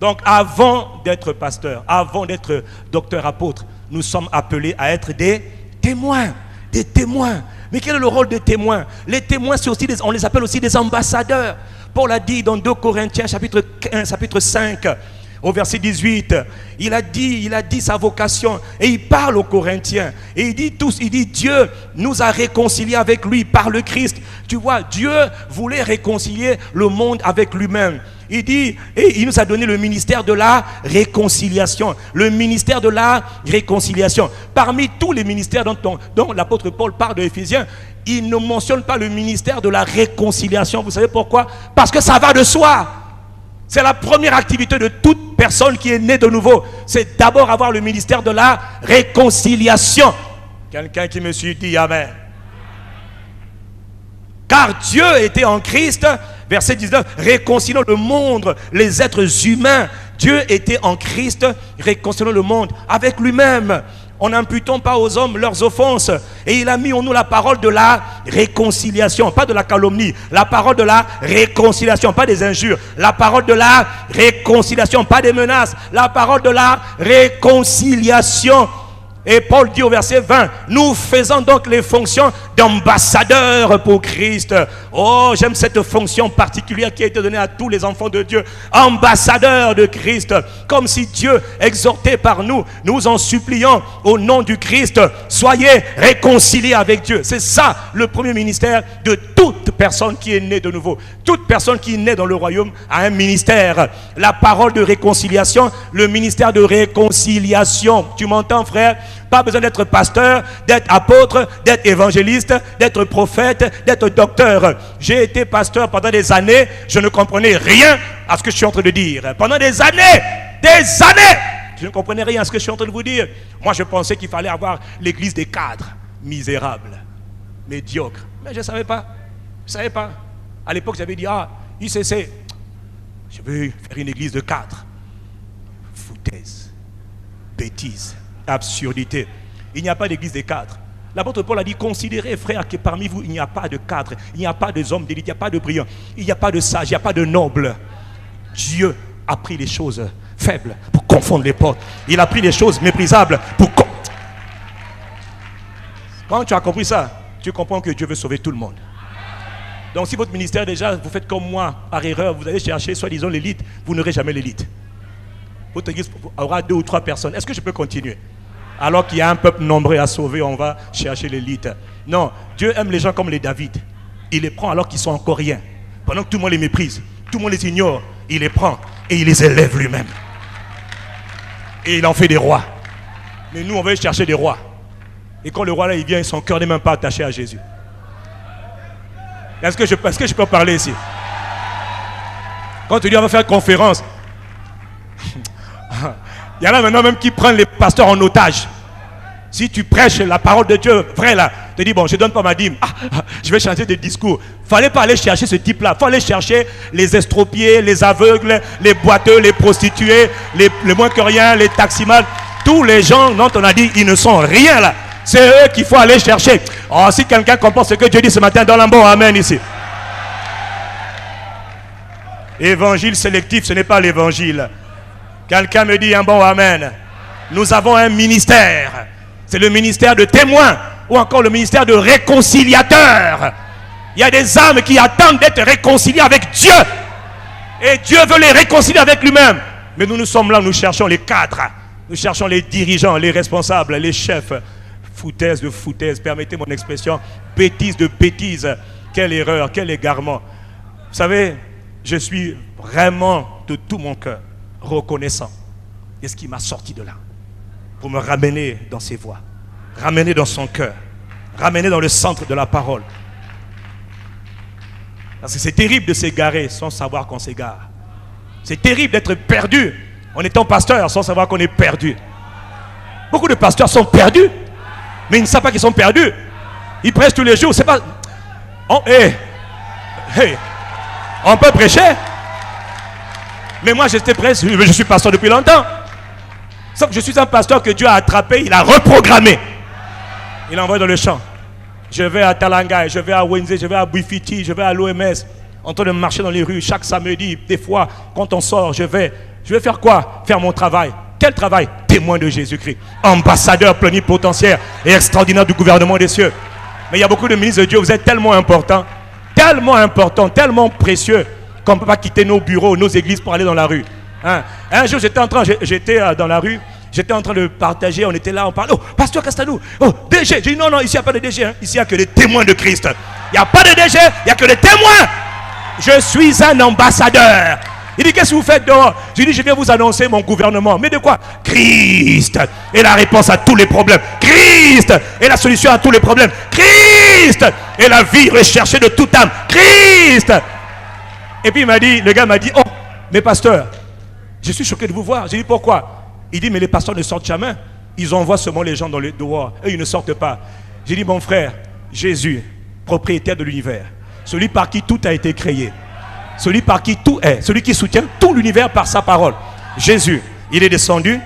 Donc avant d'être pasteur, avant d'être docteur apôtre, nous sommes appelés à être des témoins. Des témoins. Mais quel est le rôle des témoins? Les témoins, c'est aussi on les appelle aussi des ambassadeurs. Paul a dit dans 2 Corinthiens chapitre 5 au verset 18, il a dit sa vocation et il parle aux Corinthiens et il dit Dieu nous a réconciliés avec lui par le Christ. Tu vois, Dieu voulait réconcilier le monde avec lui-même. Il dit, et il nous a donné le ministère de la réconciliation. Le ministère de la réconciliation. Parmi tous les ministères dont l'apôtre Paul parle de Éphésiens, il ne mentionne pas le ministère de la réconciliation. Vous savez pourquoi? Parce que ça va de soi. C'est la première activité de toute personne qui est née de nouveau. C'est d'abord avoir le ministère de la réconciliation. Quelqu'un qui me suit dit amen. Car Dieu était en Christ, verset 19, réconciliant le monde, les êtres humains. Dieu était en Christ, réconciliant le monde avec lui-même, en n'imputant pas aux hommes leurs offenses. Et il a mis en nous la parole de la réconciliation, pas de la calomnie, la parole de la réconciliation, pas des injures, la parole de la réconciliation, pas des menaces, la parole de la réconciliation. Et Paul dit au verset 20, nous faisons donc les fonctions d'ambassadeurs pour Christ. Oh, j'aime cette fonction particulière qui a été donnée à tous les enfants de Dieu. Ambassadeurs de Christ. Comme si Dieu exhortait par nous, nous en suppliant au nom du Christ, soyez réconciliés avec Dieu. C'est ça le premier ministère de toute personne qui est née de nouveau. Toute personne qui est née dans le royaume a un ministère. La parole de réconciliation, le ministère de réconciliation. Tu m'entends, frère? Pas besoin d'être pasteur, d'être apôtre, d'être évangéliste, d'être prophète, d'être docteur. J'ai été pasteur pendant des années, je ne comprenais rien à ce que je suis en train de dire. Pendant des années, je ne comprenais rien à ce que je suis en train de vous dire. Moi, je pensais qu'il fallait avoir l'église des cadres, misérables, médiocres. Mais je ne savais pas. À l'époque, j'avais dit, ICC, je veux faire une église de cadres. Foutaise, bêtise, absurdité. Il n'y a pas d'église des cadres. L'apôtre Paul a dit, considérez, frères, que parmi vous, il n'y a pas de cadres, il n'y a pas d'hommes d'élite, il n'y a pas de brillants, il n'y a pas de sages, il n'y a pas de nobles. Dieu a pris les choses faibles pour confondre les portes. Il a pris les choses méprisables pour... Quand tu as compris ça, tu comprends que Dieu veut sauver tout le monde. Donc si votre ministère déjà, vous faites comme moi, par erreur, vous allez chercher soi-disant l'élite, vous n'aurez jamais l'élite. Votre église aura 2 ou 3 personnes. Est-ce que je peux continuer? Alors qu'il y a un peuple nombreux à sauver, on va chercher l'élite. Non, Dieu aime les gens comme les David. Il les prend alors qu'ils sont encore rien. Pendant que tout le monde les méprise, tout le monde les ignore, il les prend et il les élève lui-même. Et il en fait des rois. Mais nous, on va chercher des rois. Et quand le roi là, il vient, son cœur n'est même pas attaché à Jésus. Est-ce que je peux parler ici? Quand tu dis on va faire conférence, il y en a maintenant même qui prennent les pasteurs en otage. Si tu prêches la parole de Dieu, vrai là, te dis bon, je donne pas ma dîme. Je vais changer de discours. Fallait pas aller chercher ce type-là. Fallait chercher les estropiés, les aveugles, les boiteux, les prostituées, les moins que rien, les taximans. Tous les gens dont on a dit ils ne sont rien là. C'est eux qu'il faut aller chercher. Oh, si quelqu'un comprend ce que Dieu dit ce matin, dans un bon amen ici. Évangile sélectif, ce n'est pas l'évangile. Quelqu'un me dit un bon amen. Nous avons un ministère. C'est le ministère de témoin ou encore le ministère de réconciliateur. Il y a des âmes qui attendent d'être réconciliées avec Dieu. Et Dieu veut les réconcilier avec lui-même. Mais nous sommes là, nous cherchons les cadres. Nous cherchons les dirigeants, les responsables, les chefs. Foutaise de foutaise, permettez mon expression. Bêtise de bêtise. Quelle erreur, quel égarement. Vous savez, je suis vraiment de tout mon cœur reconnaissant de ce qui m'a sorti de là. Pour me ramener dans ses voies. Ramener dans son cœur. Ramener dans le centre de la parole. Parce que c'est terrible de s'égarer sans savoir qu'on s'égare. C'est terrible d'être perdu en étant pasteur sans savoir qu'on est perdu. Beaucoup de pasteurs sont perdus, mais ils ne savent pas qu'ils sont perdus. Ils prêchent tous les jours. C'est pas. On peut prêcher. Mais moi, je suis pasteur depuis longtemps. Sauf que je suis un pasteur que Dieu a attrapé, il a reprogrammé. Il l'a envoyé dans le champ. Je vais à Talanga, je vais à Wenze, je vais à Bouifiti, je vais à l'OMS, en train de marcher dans les rues chaque samedi. Des fois, quand on sort, je vais faire quoi? Faire mon travail. Quel travail? Témoin de Jésus-Christ. Ambassadeur plénipotentiaire et extraordinaire du gouvernement des cieux. Mais il y a beaucoup de ministres de Dieu, vous êtes tellement importants, tellement précieux, qu'on ne peut pas quitter nos bureaux, nos églises pour aller dans la rue. Hein? Un jour, j'étais dans la rue. J'étais en train de partager, on était là, on parlait. Oh, pasteur Castalou, oh, DG. J'ai dit non, ici il n'y a pas de DG. Hein. Ici il n'y a que des témoins de Christ. Il n'y a pas de DG, il n'y a que des témoins. Je suis un ambassadeur. Il dit, qu'est-ce que vous faites dehors? J'ai dit, je viens vous annoncer mon gouvernement. Mais de quoi? Christ est la réponse à tous les problèmes. Christ est la solution à tous les problèmes. Christ est la vie recherchée de toute âme. Christ. Et puis le gars m'a dit, oh, mais pasteur, je suis choqué de vous voir. J'ai dit, pourquoi? Il dit, mais les pasteurs ne sortent jamais. Ils envoient seulement les gens dans les dehors. Eux, ils ne sortent pas. J'ai dit, mon frère, Jésus, propriétaire de l'univers, celui par qui tout a été créé, celui par qui tout est, celui qui soutient tout l'univers par sa parole. Jésus, il est descendu,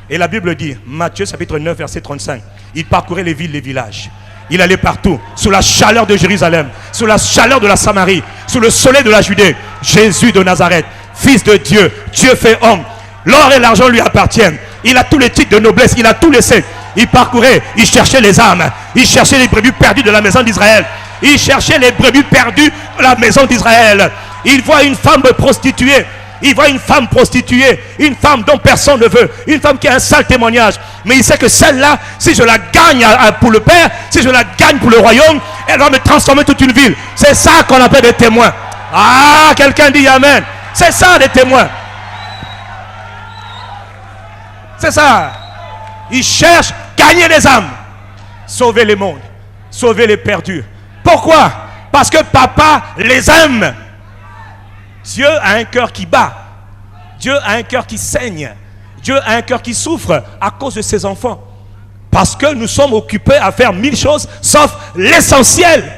et la Bible dit, Matthieu chapitre 9, verset 35, il parcourait les villes, les villages. Il allait partout, sous la chaleur de Jérusalem, sous la chaleur de la Samarie, sous le soleil de la Judée. Jésus de Nazareth, fils de Dieu, Dieu fait homme. L'or et l'argent lui appartiennent. Il a tous les titres de noblesse, il a tout laissé. Il parcourait, il cherchait les âmes. Il cherchait les brebis perdues de la maison d'Israël. Il cherchait les brebis perdues de la maison d'Israël. Il voit une femme prostituée. Il voit une femme prostituée, une femme dont personne ne veut, une femme qui a un sale témoignage. Mais il sait que celle-là, si je la gagne pour le Père, si je la gagne pour le royaume, elle va me transformer toute une ville. C'est ça qu'on appelle des témoins. Ah, quelqu'un dit Amen. C'est ça des témoins. C'est ça. Ils cherchent gagner les âmes, sauver les mondes, sauver les perdus. Pourquoi? Parce que papa les aime. Dieu a un cœur qui bat. Dieu a un cœur qui saigne. Dieu a un cœur qui souffre à cause de ses enfants. Parce que nous sommes occupés à faire 1000 choses, sauf l'essentiel.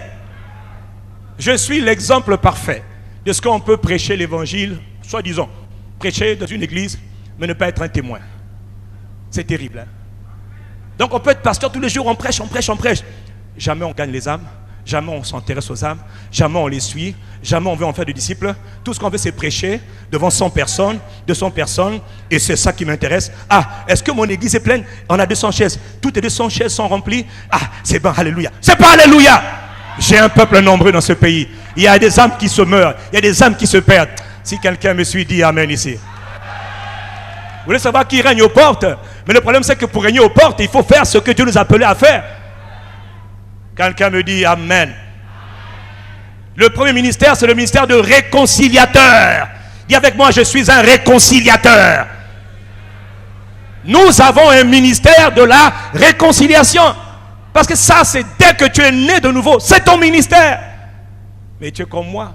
Je suis l'exemple parfait de ce qu'on peut prêcher l'évangile, soi-disant, prêcher dans une église, mais ne pas être un témoin. C'est terrible. Hein? Donc on peut être pasteur tous les jours, on prêche. Jamais on gagne les âmes. Jamais on s'intéresse aux âmes. Jamais on les suit. Jamais on veut en faire des disciples. Tout ce qu'on veut, c'est prêcher devant 100 personnes, 200 personnes. Et c'est ça qui m'intéresse. Ah, est-ce que mon église est pleine? On a 200 chaises. Toutes les 200 chaises sont remplies. Ah, c'est bon, alléluia. C'est pas alléluia. J'ai un peuple nombreux dans ce pays. Il y a des âmes qui se meurent. Il y a des âmes qui se perdent. Si quelqu'un me suit, dit Amen ici. Vous voulez savoir qui règne aux portes? Mais le problème, c'est que pour régner aux portes, il faut faire ce que Dieu nous a appelés à faire. Quelqu'un me dit Amen. Le premier ministère, c'est le ministère de réconciliateur. Dis avec moi, je suis un réconciliateur. Nous avons un ministère de la réconciliation. Parce que ça, c'est dès que tu es né de nouveau, c'est ton ministère. Mais tu es comme moi.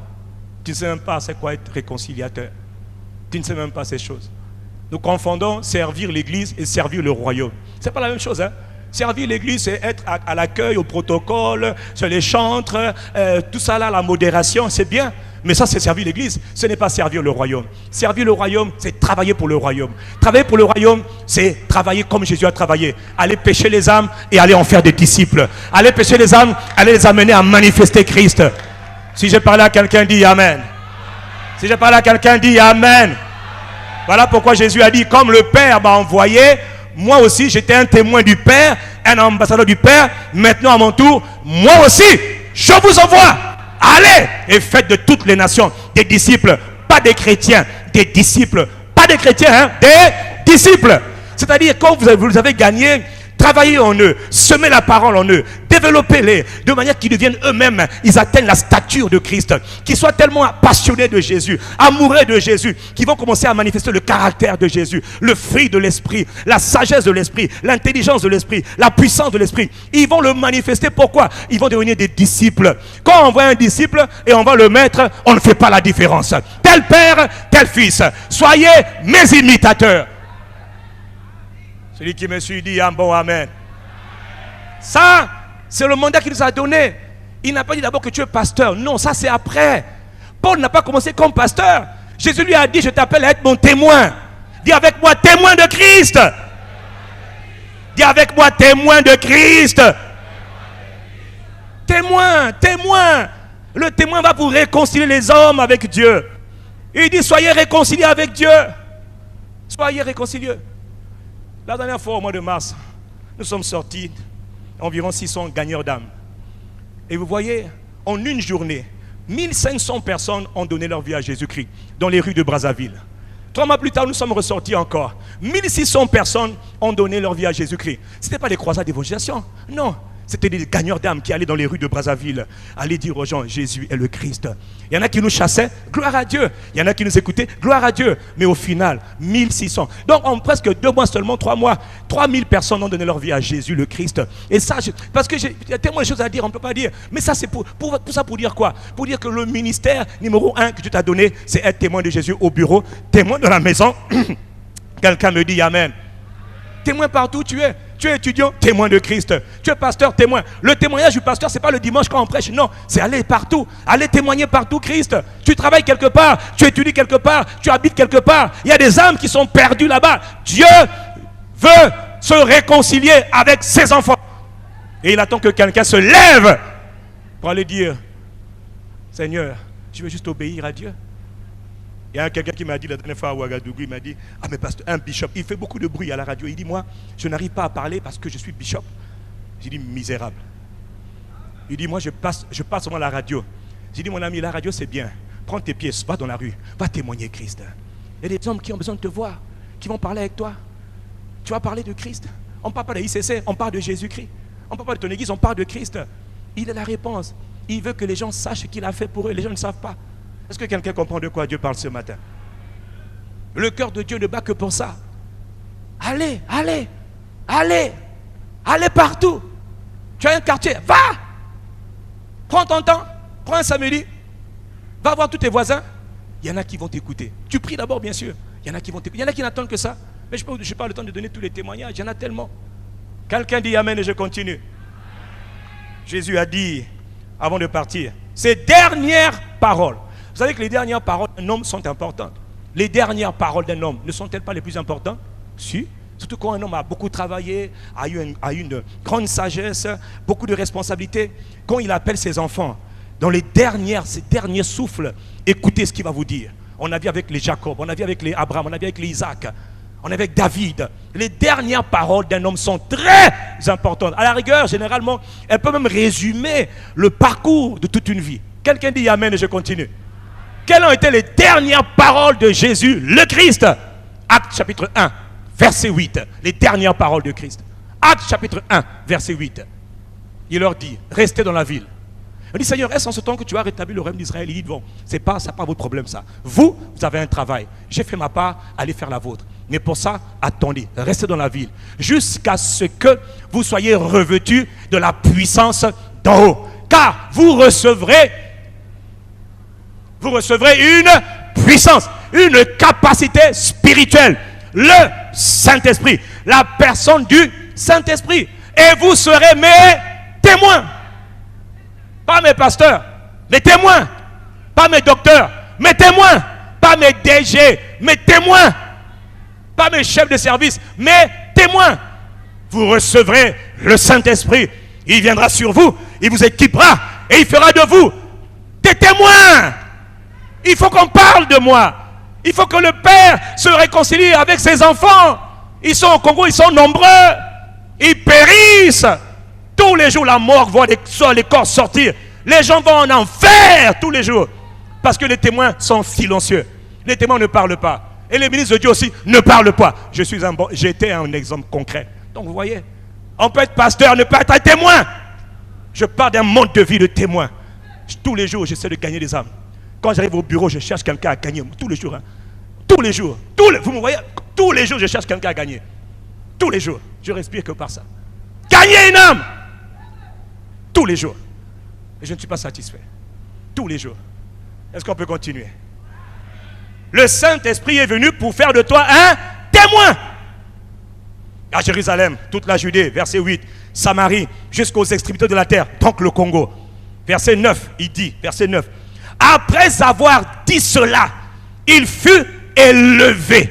Tu ne sais même pas c'est quoi être réconciliateur. Tu ne sais même pas ces choses. Nous confondons servir l'église et servir le royaume. Ce n'est pas la même chose. Hein? Servir l'église, c'est être à l'accueil, au protocole, sur les chantres, tout ça là, la modération, c'est bien. Mais ça, c'est servir l'église. Ce n'est pas servir le royaume. Servir le royaume, c'est travailler pour le royaume. Travailler pour le royaume, c'est travailler comme Jésus a travaillé. Aller pêcher les âmes et aller en faire des disciples. Aller pêcher les âmes, aller les amener à manifester Christ. Si je parle à quelqu'un, dis Amen. Si je parle à quelqu'un, dis Amen. Voilà pourquoi Jésus a dit, comme le Père m'a envoyé, moi aussi j'étais un témoin du Père, un ambassadeur du Père. Maintenant à mon tour, moi aussi, je vous envoie. Allez et faites de toutes les nations des disciples, pas des chrétiens, des disciples, pas des chrétiens, hein, des disciples. C'est-à-dire quand vous avez gagné, travaillez en eux, semez la parole en eux, développez-les de manière qu'ils deviennent eux-mêmes, ils atteignent la stature de Christ, qu'ils soient tellement passionnés de Jésus, amoureux de Jésus, qu'ils vont commencer à manifester le caractère de Jésus, le fruit de l'esprit, la sagesse de l'esprit, l'intelligence de l'esprit, la puissance de l'esprit. Ils vont le manifester. Pourquoi? Ils vont devenir des disciples. Quand on voit un disciple et on va le mettre, on ne fait pas la différence. Tel père, tel fils. Soyez mes imitateurs. Celui qui me suit dit un bon amen. Ça, c'est le mandat qu'il nous a donné. Il n'a pas dit d'abord que tu es pasteur. Non, ça c'est après. Paul n'a pas commencé comme pasteur. Jésus lui a dit, je t'appelle à être mon témoin. Dis avec moi, témoin de Christ. Dis avec moi, témoin de Christ. Témoin, témoin. Le témoin va vous réconcilier les hommes avec Dieu. Il dit, soyez réconciliés avec Dieu. Soyez réconciliés. La dernière fois, au mois de mars, nous sommes sortis environ 600 gagneurs d'âmes. Et vous voyez, en une journée, 1500 personnes ont donné leur vie à Jésus-Christ dans les rues de Brazzaville. 3 mois plus tard, nous sommes ressortis encore. 1600 personnes ont donné leur vie à Jésus-Christ. Ce n'était pas des croisades d'évangélisation, non. C'était des gagneurs d'âmes qui allaient dans les rues de Brazzaville, aller dire aux gens, Jésus est le Christ. Il y en a qui nous chassaient, gloire à Dieu. Il y en a qui nous écoutaient, gloire à Dieu. Mais au final, 1600. Donc en presque 2 mois seulement, 3 mois, 3000 personnes ont donné leur vie à Jésus le Christ. Et ça, parce qu'il y a tellement de choses à dire, on ne peut pas dire. Mais ça, c'est pour dire quoi? Pour dire que le ministère numéro 1 que Dieu t'a donné, c'est être témoin de Jésus au bureau, témoin de la maison. Quelqu'un me dit Amen. Témoin partout où tu es. Tu es étudiant, témoin de Christ. Tu es pasteur, témoin. Le témoignage du pasteur, ce n'est pas le dimanche quand on prêche. Non, c'est aller partout. Aller témoigner partout Christ. Tu travailles quelque part, tu étudies quelque part, tu habites quelque part. Il y a des âmes qui sont perdues là-bas. Dieu veut se réconcilier avec ses enfants. Et il attend que quelqu'un se lève pour aller dire, Seigneur, je veux juste obéir à Dieu. Il y a quelqu'un qui m'a dit la dernière fois à Ouagadougou, il m'a dit, ah mais pasteur, un bishop, il fait beaucoup de bruit à la radio. Il dit, moi, je n'arrive pas à parler parce que je suis bishop. J'ai dit, misérable. Il dit, moi, je passe seulement à la radio. J'ai dit, mon ami, la radio, c'est bien. Prends tes pieds, va dans la rue, va témoigner Christ. Il y a des hommes qui ont besoin de te voir, qui vont parler avec toi. Tu vas parler de Christ. On ne parle pas de ICC, on parle de Jésus-Christ. On ne parle pas de ton église, on parle de Christ. Il est la réponse. Il veut que les gens sachent ce qu'il a fait pour eux. Les gens ne savent pas. Est-ce que quelqu'un comprend de quoi Dieu parle ce matin? Le cœur de Dieu ne bat que pour ça. Allez, allez, allez, allez partout. Tu as un quartier, va. Prends ton temps, prends un samedi, va voir tous tes voisins. Il y en a qui vont t'écouter. Tu pries d'abord, bien sûr. Il y en a qui vont t'écouter. Il y en a qui n'attendent que ça. Mais je n'ai pas le temps de donner tous les témoignages. Il y en a tellement. Quelqu'un dit Amen et je continue. Jésus a dit, avant de partir, ces dernières paroles. Vous savez que les dernières paroles d'un homme sont importantes. Les dernières paroles d'un homme ne sont-elles pas les plus importantes? Si. Surtout quand un homme a beaucoup travaillé, a eu une grande sagesse, beaucoup de responsabilités. Quand il appelle ses enfants, dans ces derniers souffles, écoutez ce qu'il va vous dire. On a vu avec les Jacob, on a vu avec les Abraham, on a vu avec les Isaac, on a vu avec David. Les dernières paroles d'un homme sont très importantes. À la rigueur, généralement, elles peuvent même résumer le parcours de toute une vie. Quelqu'un dit Amen et je continue. Quelles ont été les dernières paroles de Jésus, le Christ? Acte chapitre 1, verset 8. Les dernières paroles de Christ. Acte chapitre 1, verset 8. Il leur dit, restez dans la ville. Il dit, Seigneur, est-ce en ce temps que tu as rétabli le royaume d'Israël? Il dit, bon, ça n'est pas votre problème ça. Vous avez un travail. J'ai fait ma part, allez faire la vôtre. Mais pour ça, attendez, restez dans la ville. Jusqu'à ce que vous soyez revêtus de la puissance d'en haut. Car vous recevrez une puissance, une capacité spirituelle. Le Saint-Esprit, la personne du Saint-Esprit. et vous serez mes témoins. Pas mes pasteurs, mes témoins. Pas mes docteurs, mes témoins. Pas mes DG, mes témoins. Pas mes chefs de service, mes témoins. Vous recevrez le Saint-Esprit. Il viendra sur vous, il vous équipera et il fera de vous des témoins. Il faut qu'on parle de moi. Il faut que le Père se réconcilie avec ses enfants. Ils sont au Congo, ils sont nombreux. Ils périssent. Tous les jours, la mort voit les corps sortir. Les gens vont en enfer tous les jours. Parce que les témoins sont silencieux. Les témoins ne parlent pas. Et les ministres de Dieu aussi ne parlent pas. J'étais un exemple concret. Donc vous voyez, on peut être pasteur, ne pas être un témoin. Je parle d'un mode de vie de témoin. Tous les jours, j'essaie de gagner des âmes. Quand j'arrive au bureau, je cherche quelqu'un à gagner. Tous les jours. Hein. Tous les jours. Vous me voyez, tous les jours, je cherche quelqu'un à gagner. Tous les jours. Je respire que par ça. Gagner une âme. Tous les jours. Et je ne suis pas satisfait. Tous les jours. Est-ce qu'on peut continuer? Le Saint-Esprit est venu pour faire de toi un témoin. À Jérusalem, toute la Judée, verset 8, Samarie, jusqu'aux extrémités de la terre, donc le Congo. Verset 9, il dit, verset 9, après avoir dit cela, il fut élevé.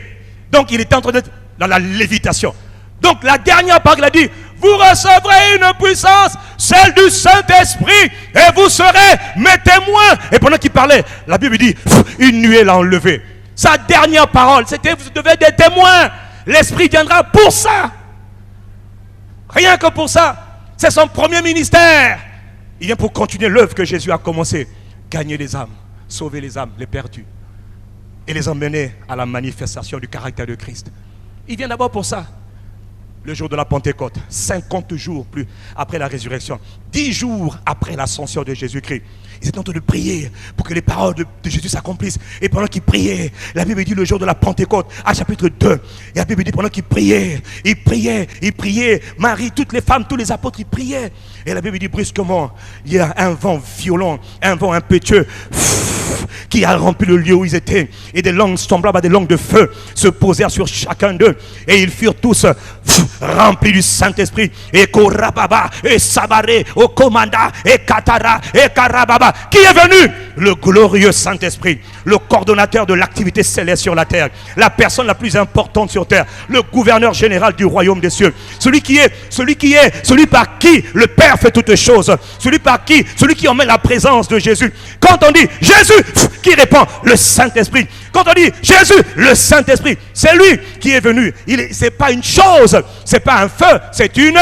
Donc il était en train d'être dans la lévitation. Donc la dernière parole, il a dit, vous recevrez une puissance, celle du Saint-Esprit, et vous serez mes témoins. Et pendant qu'il parlait, la Bible dit, une nuée l'a enlevé. Sa dernière parole, c'était, vous devez être des témoins. L'Esprit viendra pour ça. Rien que pour ça. C'est son premier ministère. Il vient pour continuer l'œuvre que Jésus a commencé. Gagner les âmes, sauver les âmes, les perdus. Et les emmener à la manifestation du caractère de Christ. Il vient d'abord pour ça. Le jour de la Pentecôte, 50 jours plus après la résurrection, 10 jours après l'ascension de Jésus-Christ, ils étaient en train de prier pour que les paroles de Jésus s'accomplissent. Et pendant qu'ils priaient, la Bible dit le jour de la Pentecôte, à chapitre 2, et la Bible dit pendant qu'ils priaient, Marie, toutes les femmes, tous les apôtres, ils priaient. Et la Bible dit brusquement, il y a un vent violent, un vent impétueux, qui a rempli le lieu où ils étaient. Et des langues semblables à des langues de feu se posèrent sur chacun d'eux. Et ils furent tous remplis du Saint-Esprit. Et Korababa, et Sabaré, au Komanda, et Katara, et Karababa. Qui est venu? Le glorieux Saint-Esprit, le coordonnateur de l'activité céleste sur la terre, la personne la plus importante sur terre, le gouverneur général du royaume des cieux, celui par qui le Père fait toutes choses, celui qui emmène la présence de Jésus. Quand on dit Jésus, qui répond? Le Saint-Esprit. Quand on dit Jésus, le Saint-Esprit, c'est lui qui est venu. C'est pas une chose, c'est pas un feu, c'est une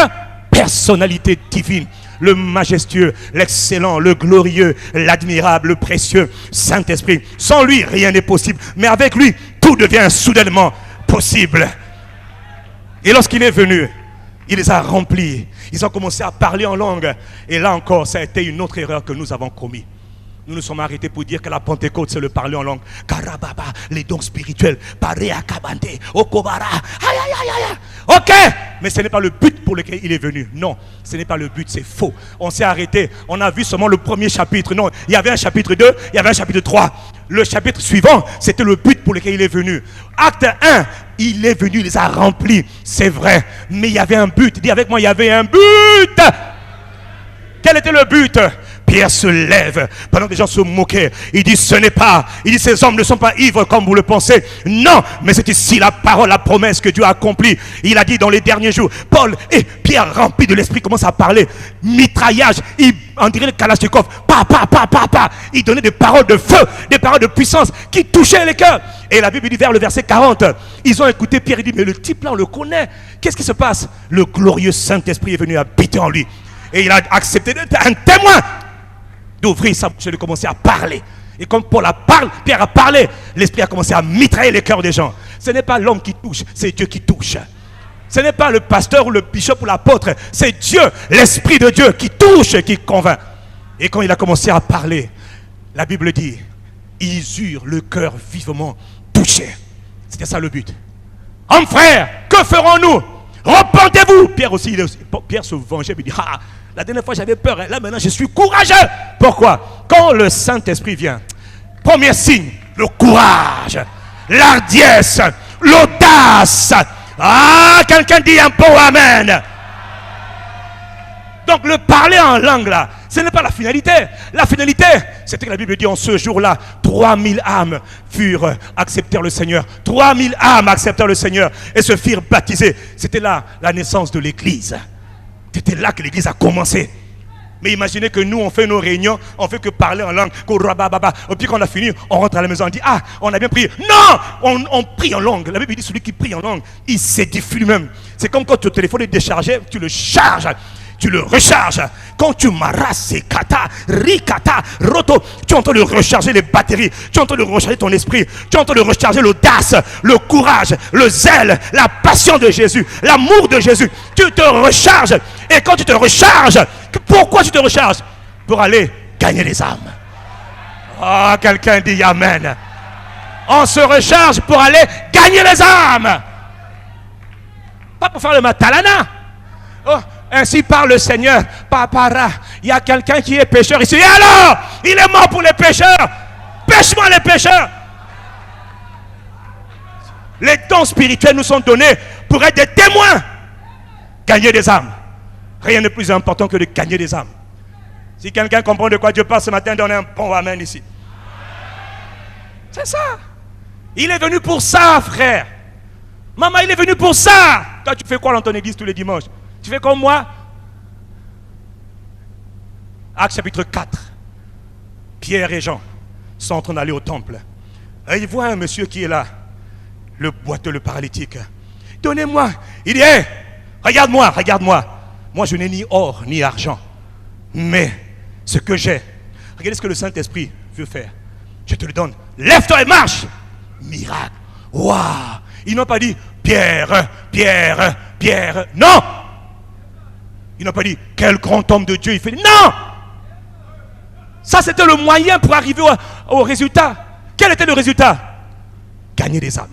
personnalité divine. Le majestueux, l'excellent, le glorieux, l'admirable, le précieux Saint-Esprit. Sans lui, rien n'est possible. Mais avec lui, tout devient soudainement possible. Et lorsqu'il est venu, il les a remplis. Ils ont commencé à parler en langue. Et là encore, ça a été une autre erreur que nous avons commise. Nous nous sommes arrêtés pour dire que la Pentecôte, c'est le parler en langue. Karababa, les dons spirituels. Paréa Kabande, Okobara. Aïe, aïe, aïe, aïe. Ok, mais ce n'est pas le but pour lequel il est venu. Non, ce n'est pas le but, c'est faux. On s'est arrêté, on a vu seulement le premier chapitre. Non, il y avait un chapitre 2, il y avait un chapitre 3. Le chapitre suivant, c'était le but pour lequel il est venu. Acte 1, il est venu, il les a remplis. C'est vrai, mais il y avait un but. Dis avec moi, il y avait un but. Quel était le but? Pierre se lève pendant que les gens se moquaient. Il dit ces hommes ne sont pas ivres comme vous le pensez. Non, mais c'est ici la parole, la promesse que Dieu a accomplie. Il a dit dans les derniers jours, Paul et Pierre remplis de l'esprit commencent à parler. Mitraillage, on dirait le Kalachnikov. Il donnait des paroles de feu, des paroles de puissance qui touchaient les cœurs. Et la Bible dit vers le verset 40, ils ont écouté Pierre, il dit mais le type là on le connaît. Qu'est-ce qui se passe? Le glorieux Saint-Esprit est venu habiter en lui. Et il a accepté d'être un témoin, d'ouvrir sa bouche et de commencer à parler. Et comme Paul parle, Pierre a parlé, l'Esprit a commencé à mitrailler les cœurs des gens. Ce n'est pas l'homme qui touche, c'est Dieu qui touche. Ce n'est pas le pasteur ou le bishop ou l'apôtre, c'est Dieu, l'Esprit de Dieu qui touche et qui convainc. Et quand il a commencé à parler, la Bible dit, ils eurent le cœur vivement touché. C'était ça le but. Hommes frères, que ferons-nous? Repentez-vous. Pierre se vengeait, il dit, la dernière fois j'avais peur, là maintenant je suis courageux. Pourquoi? Quand le Saint-Esprit vient, premier signe, le courage, l'ardiesse, l'audace. Quelqu'un dit un peu amen. Donc le parler en langue là, ce n'est pas la finalité. La finalité, c'était que la Bible dit en ce jour-là, 3000 âmes acceptèrent le Seigneur. 3000 âmes acceptèrent le Seigneur et se firent baptiser. C'était là la naissance de l'église. C'était là que l'église a commencé. Mais imaginez que nous, on fait nos réunions, on fait que parler en langue. Et puis quand on a fini, on rentre à la maison, on dit, ah, on a bien prié. Non, on prie en langue. La Bible dit, celui qui prie en langue, il s'édifie lui-même. C'est comme quand ton téléphone est déchargé, tu le charges. Tu le recharges. Quand tu maras, c'est kata, rikata, roto. Tu entends de recharger les batteries. Tu entends de recharger ton esprit. Tu entends de recharger l'audace, le courage, le zèle, la passion de Jésus, l'amour de Jésus. Tu te recharges. Et quand tu te recharges, pourquoi tu te recharges? Pour aller gagner les âmes. Oh, quelqu'un dit Amen. On se recharge pour aller gagner les âmes. Pas pour faire le matalana. Oh, ainsi parle le Seigneur. Papara, il y a quelqu'un qui est pécheur ici. Et alors, il est mort pour les pécheurs. Pêche-moi les pécheurs. Les dons spirituels nous sont donnés pour être des témoins. Gagner des âmes. Rien de plus important que de gagner des âmes. Si quelqu'un comprend de quoi Dieu parle ce matin, donnez un bon amen ici. C'est ça. Il est venu pour ça, frère. Maman, il est venu pour ça. Toi, tu fais quoi dans ton église tous les dimanches? Tu fais comme moi? Actes chapitre 4. Pierre et Jean sont en train d'aller au temple. Et ils voient un monsieur qui est là. Le boiteux, le paralytique. Donnez-moi. Il dit, hey, regarde-moi, regarde-moi. Moi, je n'ai ni or, ni argent. Mais ce que j'ai, regardez ce que le Saint-Esprit veut faire. Je te le donne. Lève-toi et marche. Miracle. Waouh. Ils n'ont pas dit, Pierre, Pierre, Pierre. Non. Ils n'ont pas dit, quel grand homme de Dieu. Il fait, non. Ça, c'était le moyen pour arriver au résultat. Quel était le résultat? Gagner des âmes.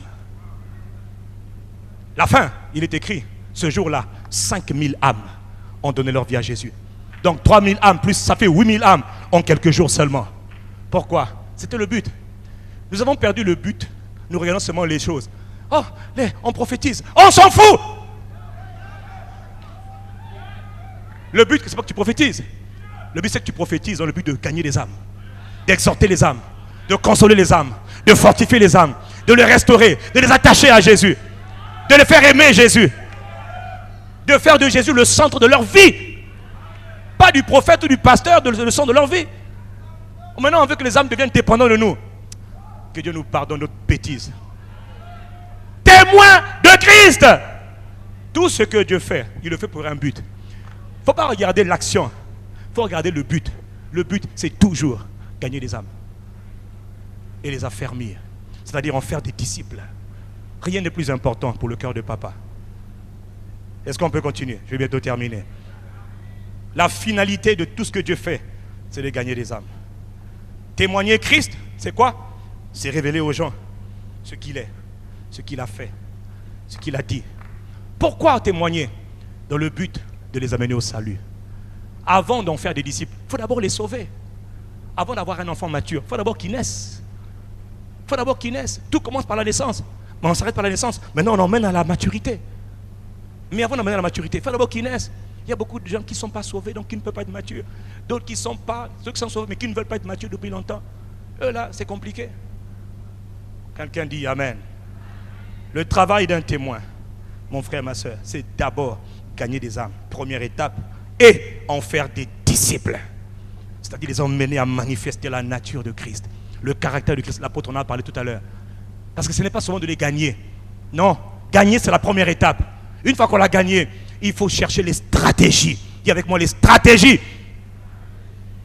La fin, il est écrit, ce jour-là, 5000 âmes ont donné leur vie à Jésus. Donc 3000 âmes plus, ça fait 8000 âmes en quelques jours seulement. Pourquoi? C'était le but. Nous avons perdu le but. Nous regardons seulement les choses. Oh, on prophétise. On s'en fout. Le but, c'est pas que tu prophétises. Le but, c'est que tu prophétises dans le but de gagner les âmes, d'exhorter les âmes, de consoler les âmes, de fortifier les âmes, de les restaurer, de les attacher à Jésus, de les faire aimer Jésus, de faire de Jésus le centre de leur vie. Pas du prophète ou du pasteur, le centre de leur vie. Maintenant, on veut que les âmes deviennent dépendantes de nous. Que Dieu nous pardonne notre bêtise. Témoin de Christ. Tout ce que Dieu fait, il le fait pour un but. Il ne faut pas regarder l'action. Il faut regarder le but. Le but, c'est toujours gagner des âmes. Et les affermir. C'est-à-dire en faire des disciples. Rien n'est plus important pour le cœur de papa. Est-ce qu'on peut continuer? Je vais bientôt terminer. La finalité de tout ce que Dieu fait, c'est de gagner des âmes. Témoigner Christ, c'est quoi? C'est révéler aux gens ce qu'il est, ce qu'il a fait, ce qu'il a dit. Pourquoi témoigner? Dans le but de les amener au salut. Avant d'en faire des disciples, il faut d'abord les sauver. Avant d'avoir un enfant mature, il faut d'abord qu'il naisse. Il faut d'abord qu'il naisse. Tout commence par la naissance. Mais on s'arrête par la naissance. Maintenant, on emmène à la maturité. Mais avant d'emmener à la maturité, il faut d'abord qu'ils naissent. Il y a beaucoup de gens qui ne sont pas sauvés, donc qui ne peuvent pas être matures. D'autres qui sont pas, ceux qui sont sauvés, mais qui ne veulent pas être matures depuis longtemps. Eux là, c'est compliqué. Quelqu'un dit Amen. Le travail d'un témoin, mon frère, ma soeur, c'est d'abord gagner des âmes. Première étape. Et en faire des disciples. C'est-à-dire les emmener à manifester la nature de Christ. Le caractère de Christ. L'apôtre en a parlé tout à l'heure. Parce que ce n'est pas seulement de les gagner. Non, gagner c'est la première étape. Une fois qu'on l'a gagné, il faut chercher les stratégies. Dis avec moi les stratégies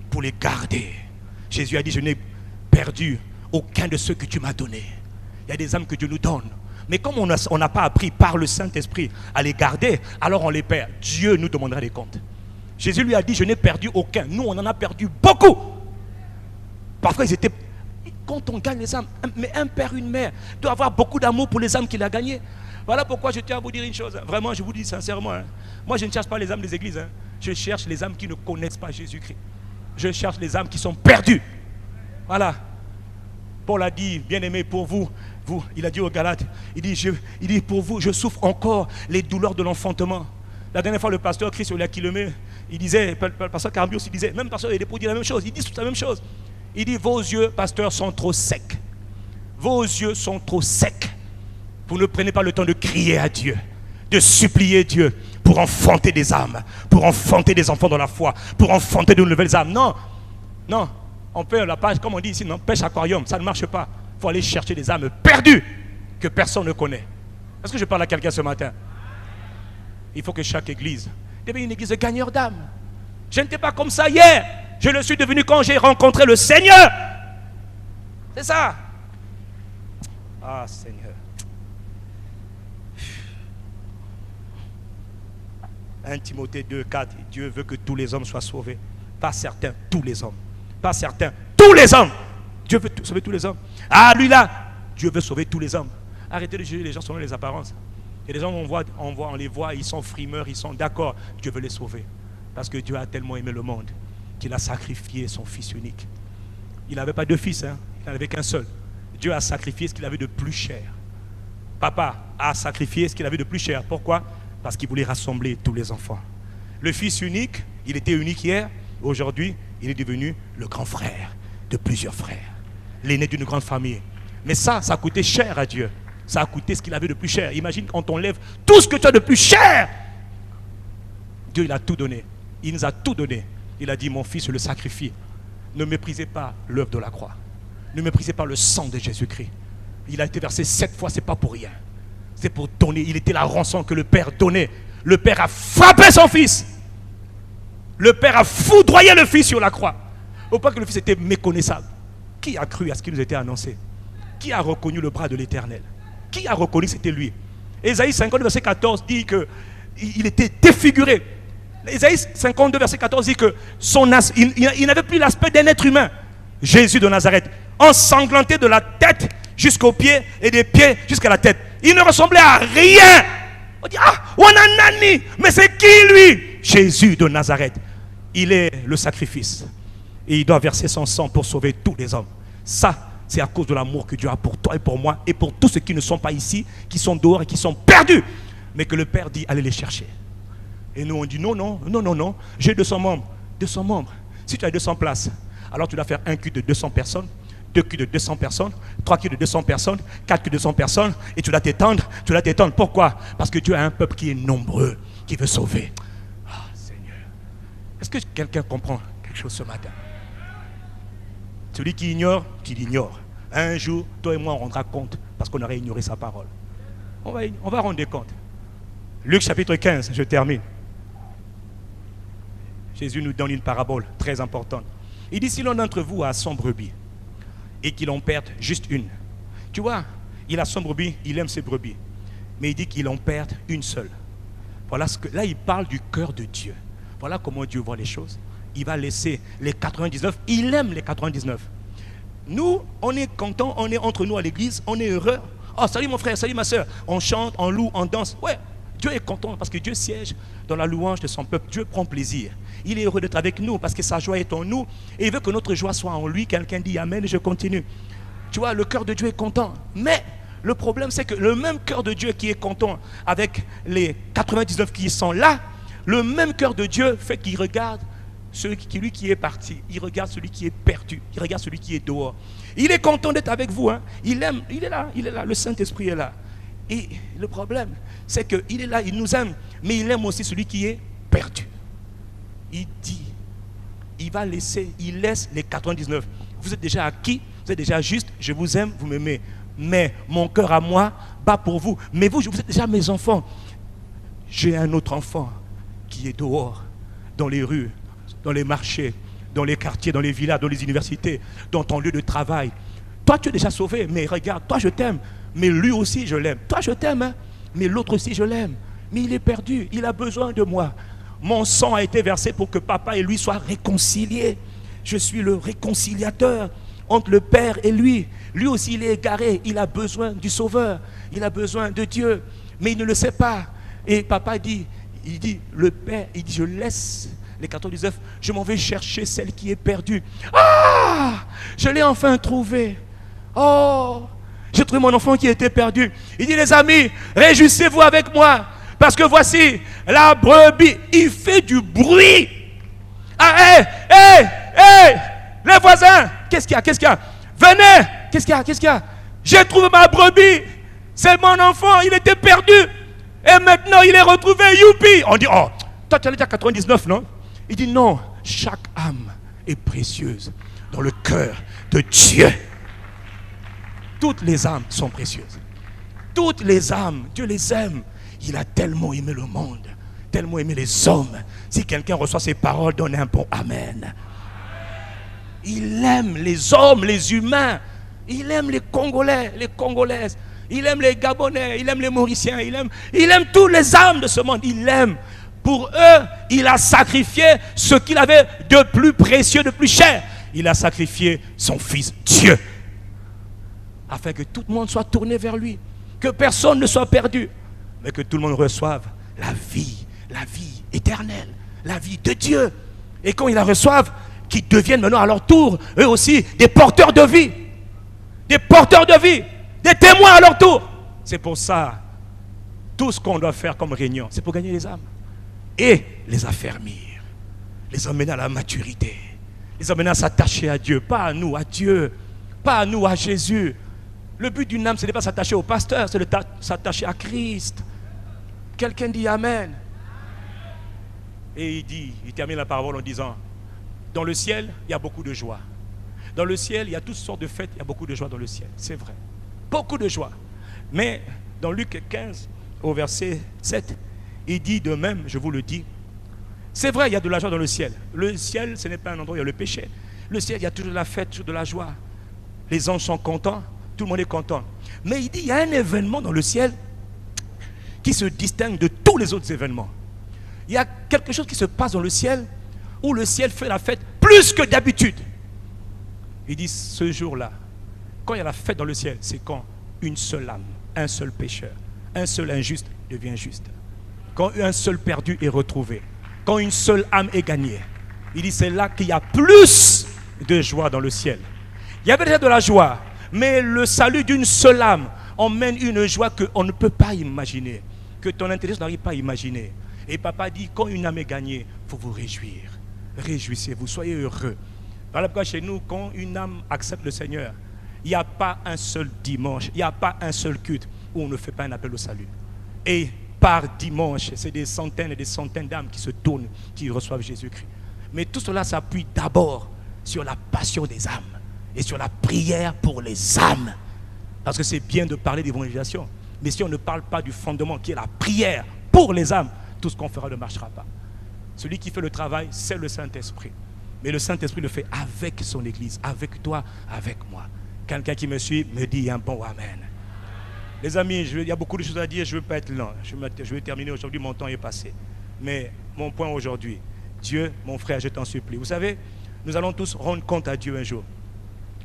pour les garder. Jésus a dit, je n'ai perdu aucun de ceux que tu m'as donnés. Il y a des âmes que Dieu nous donne. Mais comme on n'a pas appris par le Saint-Esprit à les garder, alors on les perd. Dieu nous demandera des comptes. Jésus lui a dit, je n'ai perdu aucun. Nous, on en a perdu beaucoup. Parfois, ils étaient... Quand on gagne les âmes, mais un père, une mère doit avoir beaucoup d'amour pour les âmes qu'il a gagnées. Voilà pourquoi je tiens à vous dire une chose. Vraiment, je vous dis sincèrement. Moi, je ne cherche pas les âmes des églises. Je cherche les âmes qui ne connaissent pas Jésus-Christ. Je cherche les âmes qui sont perdues. Voilà. Paul a dit, bien-aimé, pour vous, il a dit aux Galates, il dit, pour vous, je souffre encore les douleurs de l'enfantement. La dernière fois, le pasteur Christ Olia Kilomé, Il disait, le pasteur Carambio aussi disait, même pasteur Edepo dit la même chose, ils disent toute la même chose. Il dit, vos yeux, pasteur, sont trop secs. Vos yeux sont trop secs. Vous ne prenez pas le temps de crier à Dieu, de supplier Dieu pour enfanter des âmes, pour enfanter des enfants dans la foi, pour enfanter de nouvelles âmes. Non, non, on fait la page, comme on dit ici, non, pêche aquarium, ça ne marche pas. Il faut aller chercher des âmes perdues que personne ne connaît. Est-ce que je parle à quelqu'un ce matin? Il faut que chaque église devienne une église de gagneurs d'âmes. Je n'étais pas comme ça hier. Je le suis devenu quand j'ai rencontré le Seigneur. C'est ça. Ah, Seigneur. 1 Timothée 2, 4. Dieu veut que tous les hommes soient sauvés. Pas certains, tous les hommes. Pas certains, tous les hommes. Dieu veut sauver tous les hommes. Ah, lui là, Dieu veut sauver tous les hommes. Arrêtez de juger les gens selon les apparences. Et les gens, on les voit, ils sont frimeurs, ils sont d'accord. Dieu veut les sauver. Parce que Dieu a tellement aimé le monde qu'il a sacrifié son fils unique. Il n'avait pas deux fils, hein. Il n'en avait qu'un seul. Dieu a sacrifié ce qu'il avait de plus cher. Papa a sacrifié ce qu'il avait de plus cher. Pourquoi? Parce qu'il voulait rassembler tous les enfants. Le fils unique, il était unique hier. Aujourd'hui, il est devenu le grand frère de plusieurs frères. L'aîné d'une grande famille. Mais ça a coûté cher à Dieu. Ça a coûté ce qu'il avait de plus cher. Imagine quand on t'enlève tout ce que tu as de plus cher. Dieu, il a tout donné. Il nous a tout donné. Il a dit, mon fils, je le sacrifie. Ne méprisez pas l'œuvre de la croix. Ne méprisez pas le sang de Jésus-Christ. Il a été versé 7 fois, c'est pas pour rien. C'est pour donner. Il était la rançon que le Père donnait. Le Père a frappé son fils. Le Père a foudroyé le fils sur la croix. Au point que le fils était méconnaissable. Qui a cru à ce qui nous était annoncé? Qui a reconnu le bras de l'Éternel? Qui a reconnu que c'était lui? Ésaïe 52, verset 14 dit qu'il était défiguré. Ésaïe 52, verset 14 dit que il n'avait plus l'aspect d'un être humain. Jésus de Nazareth, ensanglanté de la tête jusqu'aux pieds et des pieds jusqu'à la tête. Il ne ressemblait à rien. On dit, ah, on a nani. Mais c'est qui lui? Jésus de Nazareth. Il est le sacrifice. Et il doit verser son sang pour sauver tous les hommes. Ça, c'est à cause de l'amour que Dieu a pour toi et pour moi et pour tous ceux qui ne sont pas ici, qui sont dehors et qui sont perdus. Mais que le Père dit, allez les chercher. Et nous, on dit, non, non, non, non, non. J'ai 200 membres. 200 membres. Si tu as 200 places, alors tu dois faire un culte de 200 personnes, 2 cultes de 200 personnes, 3 cultes de 200 personnes, 4 cultes de 200 personnes, et tu dois t'étendre, tu dois t'étendre. Pourquoi? Parce que Dieu a un peuple qui est nombreux, qui veut sauver. Ah, Seigneur. Est-ce que quelqu'un comprend quelque chose ce matin? Celui qui ignore, qu'il ignore. Un jour, toi et moi, on rendra compte, parce qu'on aurait ignoré sa parole. On va rendre des comptes. Luc chapitre 15, je termine. Jésus nous donne une parabole très importante. Il dit, si l'un d'entre vous a 100 brebis et qu'il en perde juste une. Tu vois, il a 100 brebis, il aime ses brebis. Mais il dit qu'il en perde une seule. Voilà ce que, là, il parle du cœur de Dieu. Voilà comment Dieu voit les choses. Il va laisser les 99. Il aime les 99. Nous, on est contents, on est entre nous à l'église, on est heureux. Oh, salut mon frère, salut ma soeur. On chante, on loue, on danse. Ouais, Dieu est content parce que Dieu siège dans la louange de son peuple. Dieu prend plaisir. Il est heureux d'être avec nous parce que sa joie est en nous. Et il veut que notre joie soit en lui. Quelqu'un dit Amen et je continue. Tu vois, le cœur de Dieu est content. Mais le problème, c'est que le même cœur de Dieu qui est content avec les 99 qui sont là, le même cœur de Dieu fait qu'il regarde celui qui est parti. Il regarde celui qui est perdu. Il regarde celui qui est dehors. Il est content d'être avec vous. Hein. Il aime, il est là. Le Saint-Esprit est là. Et le problème, c'est qu'il est là, il nous aime. Mais il aime aussi celui qui est perdu. Il dit, il laisse les 99. Vous êtes déjà acquis, vous êtes déjà juste, je vous aime, vous m'aimez. Mais mon cœur à moi bat pour vous. Mais vous êtes déjà mes enfants. J'ai un autre enfant qui est dehors, dans les rues, dans les marchés, dans les quartiers, dans les villas, dans les universités, dans ton lieu de travail. Toi, tu es déjà sauvé, mais regarde, toi, je t'aime. Mais lui aussi, je l'aime. Toi, je t'aime, hein? Mais l'autre aussi, je l'aime. Mais il est perdu, il a besoin de moi. Mon sang a été versé pour que papa et lui soient réconciliés. Je suis le réconciliateur entre le Père et lui. Lui aussi, il est égaré. Il a besoin du Sauveur. Il a besoin de Dieu. Mais il ne le sait pas. Et papa dit, le Père, il dit, je laisse les 99. Je m'en vais chercher celle qui est perdue. Ah! Je l'ai enfin trouvée. Oh! J'ai trouvé mon enfant qui était perdu. Il dit, les amis, réjouissez-vous avec moi. Parce que voici, la brebis, il fait du bruit. Ah, les voisins, qu'est-ce qu'il y a? Venez, qu'est-ce qu'il y a? J'ai trouvé ma brebis. C'est mon enfant, il était perdu. Et maintenant, il est retrouvé, youpi. On dit, oh, toi, tu allais dire 99, non? Il dit, non, chaque âme est précieuse dans le cœur de Dieu. Toutes les âmes sont précieuses. Toutes les âmes, Dieu les aime. Il a tellement aimé le monde, tellement aimé les hommes. Si quelqu'un reçoit ces paroles, donnez un bon amen. Il aime les hommes, les humains. Il aime les Congolais, les Congolaises. Il aime les Gabonais, il aime les Mauriciens. Il aime toutes les âmes de ce monde. Il aime. Pour eux, il a sacrifié ce qu'il avait de plus précieux, de plus cher. Il a sacrifié son Fils Dieu. Afin que tout le monde soit tourné vers lui. Que personne ne soit perdu. Mais que tout le monde reçoive la vie éternelle, la vie de Dieu. Et quand ils la reçoivent, qu'ils deviennent maintenant à leur tour, eux aussi, des porteurs de vie. Des porteurs de vie. Des témoins à leur tour. C'est pour ça, tout ce qu'on doit faire comme réunion, c'est pour gagner les âmes. Et les affermir. Les emmener à la maturité. Les emmener à s'attacher à Dieu. Pas à nous, à Dieu. Pas à nous, à Jésus. Le but d'une âme, ce n'est pas s'attacher au pasteur, c'est de s'attacher à Christ. Quelqu'un dit Amen. Et il termine la parole en disant, dans le ciel, il y a beaucoup de joie. Dans le ciel, il y a toutes sortes de fêtes, il y a beaucoup de joie dans le ciel. C'est vrai. Beaucoup de joie. Mais dans Luc 15, au verset 7, il dit de même, je vous le dis, c'est vrai, il y a de la joie dans le ciel. Le ciel, ce n'est pas un endroit où il y a le péché. Le ciel, il y a toujours de la fête, toujours de la joie. Les anges sont contents, tout le monde est content. Mais il dit, il y a un événement dans le ciel qui se distingue de tous les autres événements. Il y a quelque chose qui se passe dans le ciel où le ciel fait la fête plus que d'habitude. Il dit, ce jour-là, quand il y a la fête dans le ciel, c'est quand une seule âme, un seul pécheur, un seul injuste devient juste. Quand un seul perdu est retrouvé, quand une seule âme est gagnée. Il dit, c'est là qu'il y a plus de joie dans le ciel. Il y avait déjà de la joie, mais le salut d'une seule âme emmène une joie qu'on ne peut pas imaginer, que ton intelligence n'arrive pas à imaginer. Et papa dit, quand une âme est gagnée, il faut vous réjouir. Réjouissez-vous, soyez heureux. Voilà pourquoi chez nous, quand une âme accepte le Seigneur, il n'y a pas un seul dimanche, il n'y a pas un seul culte où on ne fait pas un appel au salut. Et par dimanche, c'est des centaines et des centaines d'âmes qui se tournent, qui reçoivent Jésus-Christ. Mais tout cela s'appuie d'abord sur la passion des âmes et sur la prière pour les âmes. Parce que c'est bien de parler d'évangélisation, mais si on ne parle pas du fondement qui est la prière pour les âmes, tout ce qu'on fera ne marchera pas. Celui qui fait le travail, c'est le Saint-Esprit. Mais le Saint-Esprit le fait avec son Église, avec toi, avec moi. Quelqu'un qui me suit me dit un bon Amen. Les amis, il y a beaucoup de choses à dire, je ne veux pas être lent. Je vais terminer aujourd'hui, mon temps est passé. Mais mon point aujourd'hui, Dieu, mon frère, je t'en supplie. Vous savez, nous allons tous rendre compte à Dieu un jour.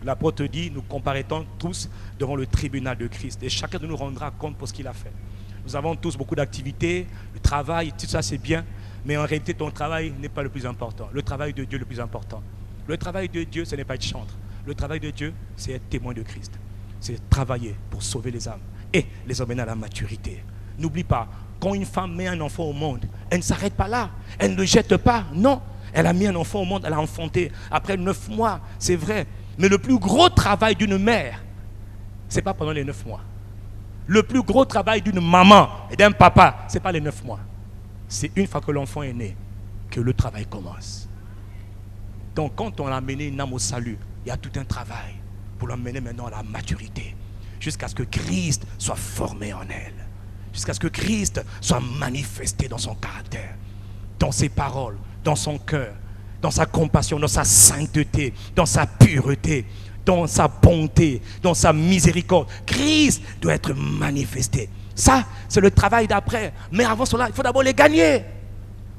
L'apôtre dit, nous comparaîtrons tous devant le tribunal de Christ. Et chacun de nous rendra compte pour ce qu'il a fait. Nous avons tous beaucoup d'activités, le travail, tout ça c'est bien. Mais en réalité, ton travail n'est pas le plus important. Le travail de Dieu est le plus important. Le travail de Dieu, ce n'est pas être chantre. Le travail de Dieu, c'est être témoin de Christ. C'est travailler pour sauver les âmes et les emmener à la maturité. N'oublie pas, quand une femme met un enfant au monde, elle ne s'arrête pas là. Elle ne le jette pas. Non, elle a mis un enfant au monde, elle a enfanté. Après 9 mois, c'est vrai. Mais le plus gros travail d'une mère, ce n'est pas pendant les 9 mois. Le plus gros travail d'une maman et d'un papa, ce n'est pas les 9 mois. C'est une fois que l'enfant est né que le travail commence. Donc quand on a amené une âme au salut, il y a tout un travail pour l'emmener maintenant à la maturité. Jusqu'à ce que Christ soit formé en elle. Jusqu'à ce que Christ soit manifesté dans son caractère, dans ses paroles, dans son cœur, dans sa compassion, dans sa sainteté, dans sa pureté, dans sa bonté, dans sa miséricorde. Christ doit être manifesté. Ça, c'est le travail d'après. Mais avant cela, il faut d'abord les gagner.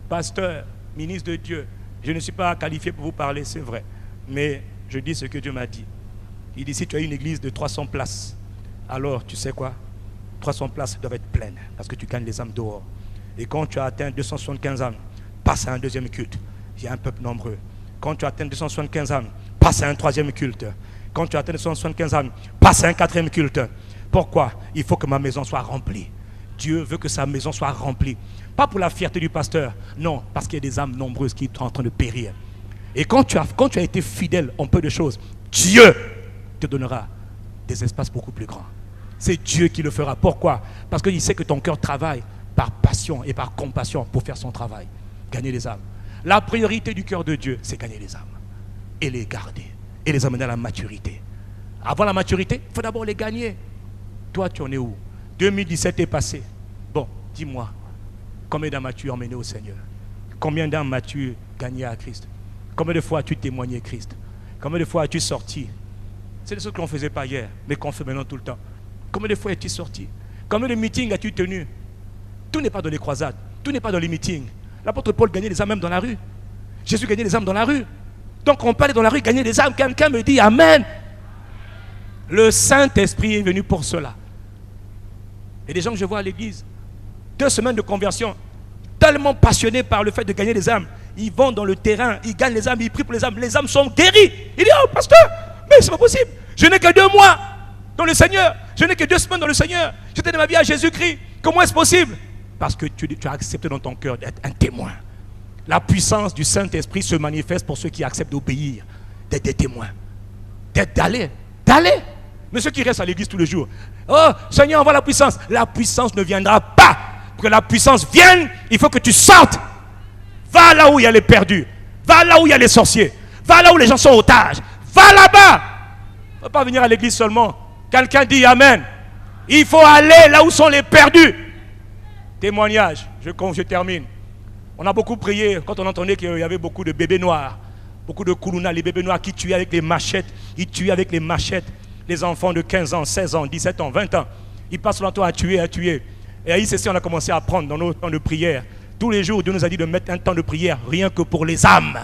Pasteur, ministre de Dieu, je ne suis pas qualifié pour vous parler, c'est vrai. Mais je dis ce que Dieu m'a dit. Il dit, si tu as une église de 300 places, alors tu sais quoi? 300 places doivent être pleines parce que tu gagnes les âmes dehors. Et quand tu as atteint 275 âmes, passe à un deuxième culte. Il y a un peuple nombreux. Quand tu atteins 275 âmes, passe à un troisième culte. Quand tu atteins 275 âmes, passe à un quatrième culte. Pourquoi? Il faut que ma maison soit remplie. Dieu veut que sa maison soit remplie. Pas pour la fierté du pasteur, non, parce qu'il y a des âmes nombreuses qui sont en train de périr. Et quand tu as été fidèle en peu de choses, Dieu te donnera des espaces beaucoup plus grands. C'est Dieu qui le fera. Pourquoi? Parce qu'il sait que ton cœur travaille par passion et par compassion pour faire son travail. Gagner les âmes. La priorité du cœur de Dieu, c'est gagner les âmes. Et les garder. Et les amener à la maturité. Avant la maturité, il faut d'abord les gagner. Toi, tu en es où? 2017 est passé. Bon, dis-moi, combien d'âmes as-tu emmené au Seigneur? Combien d'âmes as-tu gagné à Christ? Combien de fois as-tu témoigné Christ? Combien de fois as-tu sorti? C'est des choses qu'on ne faisait pas hier, mais qu'on fait maintenant tout le temps. Combien de fois es-tu sorti? Combien de meetings as-tu tenu? Tout n'est pas dans les croisades, tout n'est pas dans les meetings. L'apôtre Paul gagnait les âmes même dans la rue. Jésus gagnait les âmes dans la rue. Donc on peut aller dans la rue gagner des âmes. Quelqu'un me dit Amen. Le Saint-Esprit est venu pour cela. Et des gens que je vois à l'église, 2 semaines de conversion, tellement passionnés par le fait de gagner les âmes, ils vont dans le terrain, ils gagnent les âmes, ils prient pour les âmes sont guéries. Il dit, oh pasteur, mais c'est pas possible, je n'ai que 2 mois dans le Seigneur, je n'ai que 2 semaines dans le Seigneur, je donne ma vie à Jésus-Christ, comment est-ce possible? Parce que tu as accepté dans ton cœur d'être un témoin. La puissance du Saint-Esprit se manifeste pour ceux qui acceptent d'obéir, d'être des témoins, d'aller. Mais ceux qui restent à l'église tous les jours, oh Seigneur, envoie la puissance. La puissance ne viendra pas. Pour que la puissance vienne, il faut que tu sortes. Va là où il y a les perdus. Va là où il y a les sorciers. Va là où les gens sont otages. Va là-bas. Il ne faut pas venir à l'église seulement. Quelqu'un dit Amen. Il faut aller là où sont les perdus. Témoignage, je termine. On a beaucoup prié quand on entendait qu'il y avait beaucoup de bébés noirs. Beaucoup de koulouna, les bébés noirs qui tuaient avec les machettes. Ils tuaient avec les machettes les enfants de 15 ans, 16 ans, 17 ans, 20 ans. Ils passent leur temps à tuer. Et à ICC, on a commencé à prendre dans nos temps de prière. Tous les jours, Dieu nous a dit de mettre un temps de prière rien que pour les âmes.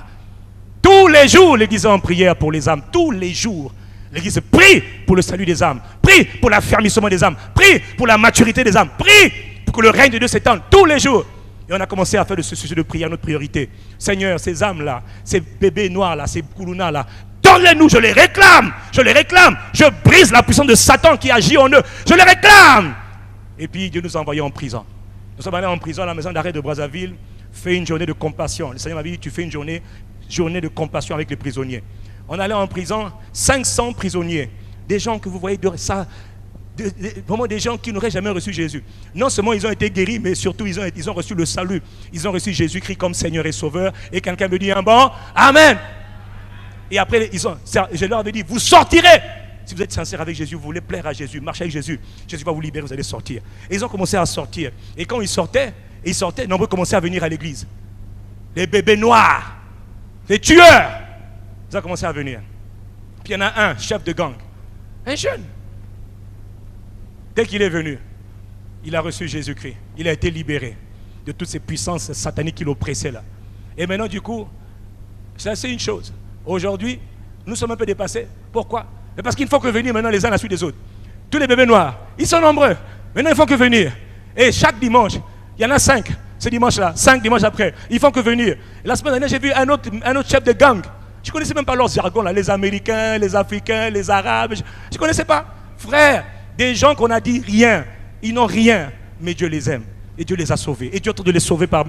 Tous les jours, l'Église est en prière pour les âmes. Tous les jours. L'Église prie pour le salut des âmes. Prie pour l'affermissement des âmes. Prie pour la maturité des âmes. Prie pour que le règne de Dieu s'étende tous les jours. Et on a commencé à faire de ce sujet de prière notre priorité. Seigneur, ces âmes-là, ces bébés noirs-là, ces koulounas-là, donne-les-nous, je les réclame. Je brise la puissance de Satan qui agit en eux. Je les réclame. Et puis Dieu nous a envoyés en prison. Nous sommes allés en prison à la maison d'arrêt de Brazzaville, fait une journée de compassion. Le Seigneur m'a dit, tu fais une journée de compassion avec les prisonniers. On allait en prison, 500 prisonniers. Des gens que vous voyez de ça, vraiment des gens qui n'auraient jamais reçu Jésus. Non seulement ils ont été guéris, mais surtout ils ont reçu le salut. Ils ont reçu Jésus-Christ comme Seigneur et Sauveur. Et quelqu'un me dit un bon Amen. Et après, je leur avais dit, vous sortirez. Si vous êtes sincère avec Jésus, vous voulez plaire à Jésus, marcher avec Jésus, Jésus va vous libérer, vous allez sortir. Et ils ont commencé à sortir. Et quand ils sortaient, nombreux commençaient à venir à l'église. Les bébés noirs, les tueurs, ils ont commencé à venir. Puis il y en a un, chef de gang, un jeune. Dès qu'il est venu, il a reçu Jésus-Christ. Il a été libéré de toutes ces puissances sataniques qui l'oppressaient là. Et maintenant, du coup, c'est une chose. Aujourd'hui, nous sommes un peu dépassés. Pourquoi? Parce qu'il ne faut que venir maintenant les uns à la suite des autres. Tous les bébés noirs, ils sont nombreux. Maintenant, il ne faut que venir. Et chaque dimanche, il y en a 5. Ce dimanche-là, 5 dimanches après, il ne faut que venir. Et la semaine dernière, j'ai vu un autre chef de gang. Je ne connaissais même pas leurs jargons, là, les Américains, les Africains, les Arabes. Je ne connaissais pas. Frère, des gens qu'on a dit rien, ils n'ont rien, mais Dieu les aime. Et Dieu les a sauvés. Et Dieu est en train de les sauver par...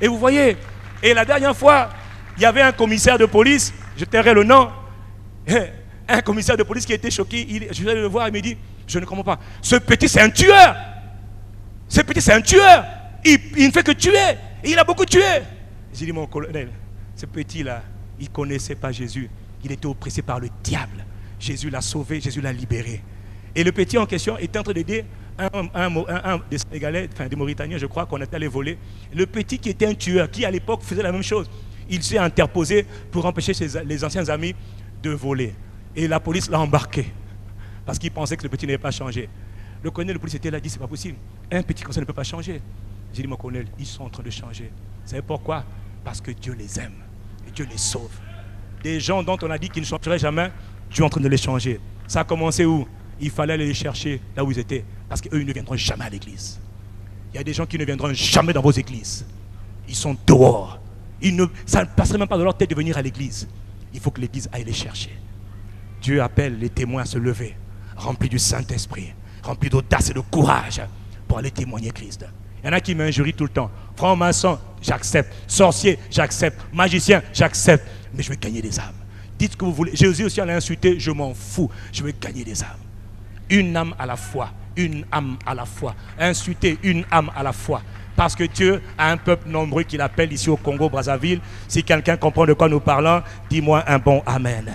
Et vous voyez, et la dernière fois, il y avait un commissaire de police, je tairai le nom, un commissaire de police qui était choqué. Je vais le voir, il me dit, je ne comprends pas. Ce petit, c'est un tueur. Ce petit, c'est un tueur. Il ne fait que tuer. Et il a beaucoup tué. J'ai dit, mon colonel, ce petit-là, il ne connaissait pas Jésus. Il était oppressé par le diable. Jésus l'a sauvé, Jésus l'a libéré. Et le petit en question était en train d'aider un des Sénégalais, enfin des Mauritaniens, je crois, qu'on est allé voler. Le petit qui était un tueur, qui à l'époque faisait la même chose, il s'est interposé pour empêcher les anciens amis de voler. Et la police l'a embarqué parce qu'il pensait que le petit n'avait pas changé. Le colonel de police était là, il dit, c'est pas possible. Un petit comme ça ne peut pas changer. J'ai dit, mon colonel, ils sont en train de changer. Vous savez pourquoi? Parce que Dieu les aime et Dieu les sauve. Des gens dont on a dit qu'ils ne changeraient jamais, Dieu est en train de les changer. Ça a commencé où? Il fallait aller les chercher là où ils étaient. Parce qu'eux, ils ne viendront jamais à l'église. Il y a des gens qui ne viendront jamais dans vos églises. Ils sont dehors. Ça ne passerait même pas dans leur tête de venir à l'église. Il faut que l'église aille les chercher. Dieu appelle les témoins à se lever, remplis du Saint-Esprit, remplis d'audace et de courage pour aller témoigner Christ. Il y en a qui m'injurient tout le temps. Franc-maçon, j'accepte. Sorcier, j'accepte. Magicien, j'accepte. mais je veux gagner des âmes. Dites ce que vous voulez. Jésus aussi en a insulté, je m'en fous, je veux gagner des âmes. Une âme à la fois, une âme à la fois. Insulter une âme à la fois. Parce que Dieu a un peuple nombreux qu'il appelle ici au Congo-Brazzaville. Si quelqu'un comprend de quoi nous parlons, dis-moi un bon Amen.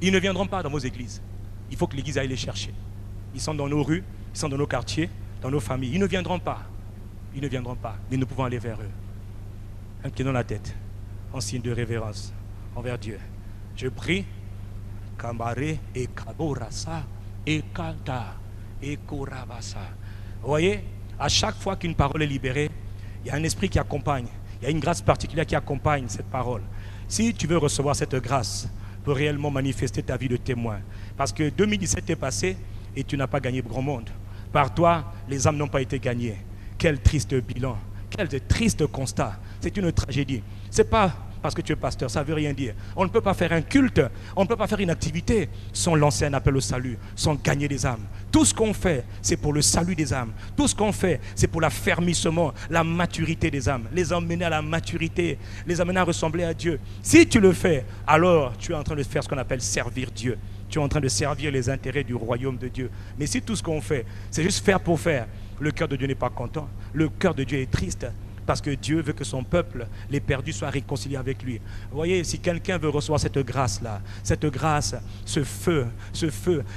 Ils ne viendront pas dans vos églises. Il faut que l'église aille les chercher. Ils sont dans nos rues, ils sont dans nos quartiers, dans nos familles. Ils ne viendront pas. Ils ne viendront pas, mais nous pouvons aller vers eux. Inclinons la tête, en signe de révérence envers Dieu. Je prie. Kambaré et Kaborasa et Kanta et Korabasa. Vous voyez, à chaque fois qu'une parole est libérée, il y a un esprit qui accompagne. Il y a une grâce particulière qui accompagne cette parole. Si tu veux recevoir cette grâce pour réellement manifester ta vie de témoin, parce que 2017 est passé et tu n'as pas gagné grand monde. Par toi, les âmes n'ont pas été gagnées. Quel triste bilan, quel triste constat. C'est une tragédie. C'est pas parce que tu es pasteur, ça ne veut rien dire. On ne peut pas faire un culte, on ne peut pas faire une activité sans lancer un appel au salut, sans gagner des âmes. Tout ce qu'on fait, c'est pour le salut des âmes. Tout ce qu'on fait, c'est pour l'affermissement, la maturité des âmes. Les emmener à la maturité, les amener à ressembler à Dieu. Si tu le fais, alors tu es en train de faire ce qu'on appelle servir Dieu. Tu es en train de servir les intérêts du royaume de Dieu. Mais si tout ce qu'on fait, c'est juste faire pour faire, le cœur de Dieu n'est pas content. Le cœur de Dieu est triste. Parce que Dieu veut que son peuple, les perdus, soient réconciliés avec lui. Vous voyez, si quelqu'un veut recevoir cette grâce-là, cette grâce, ce feu,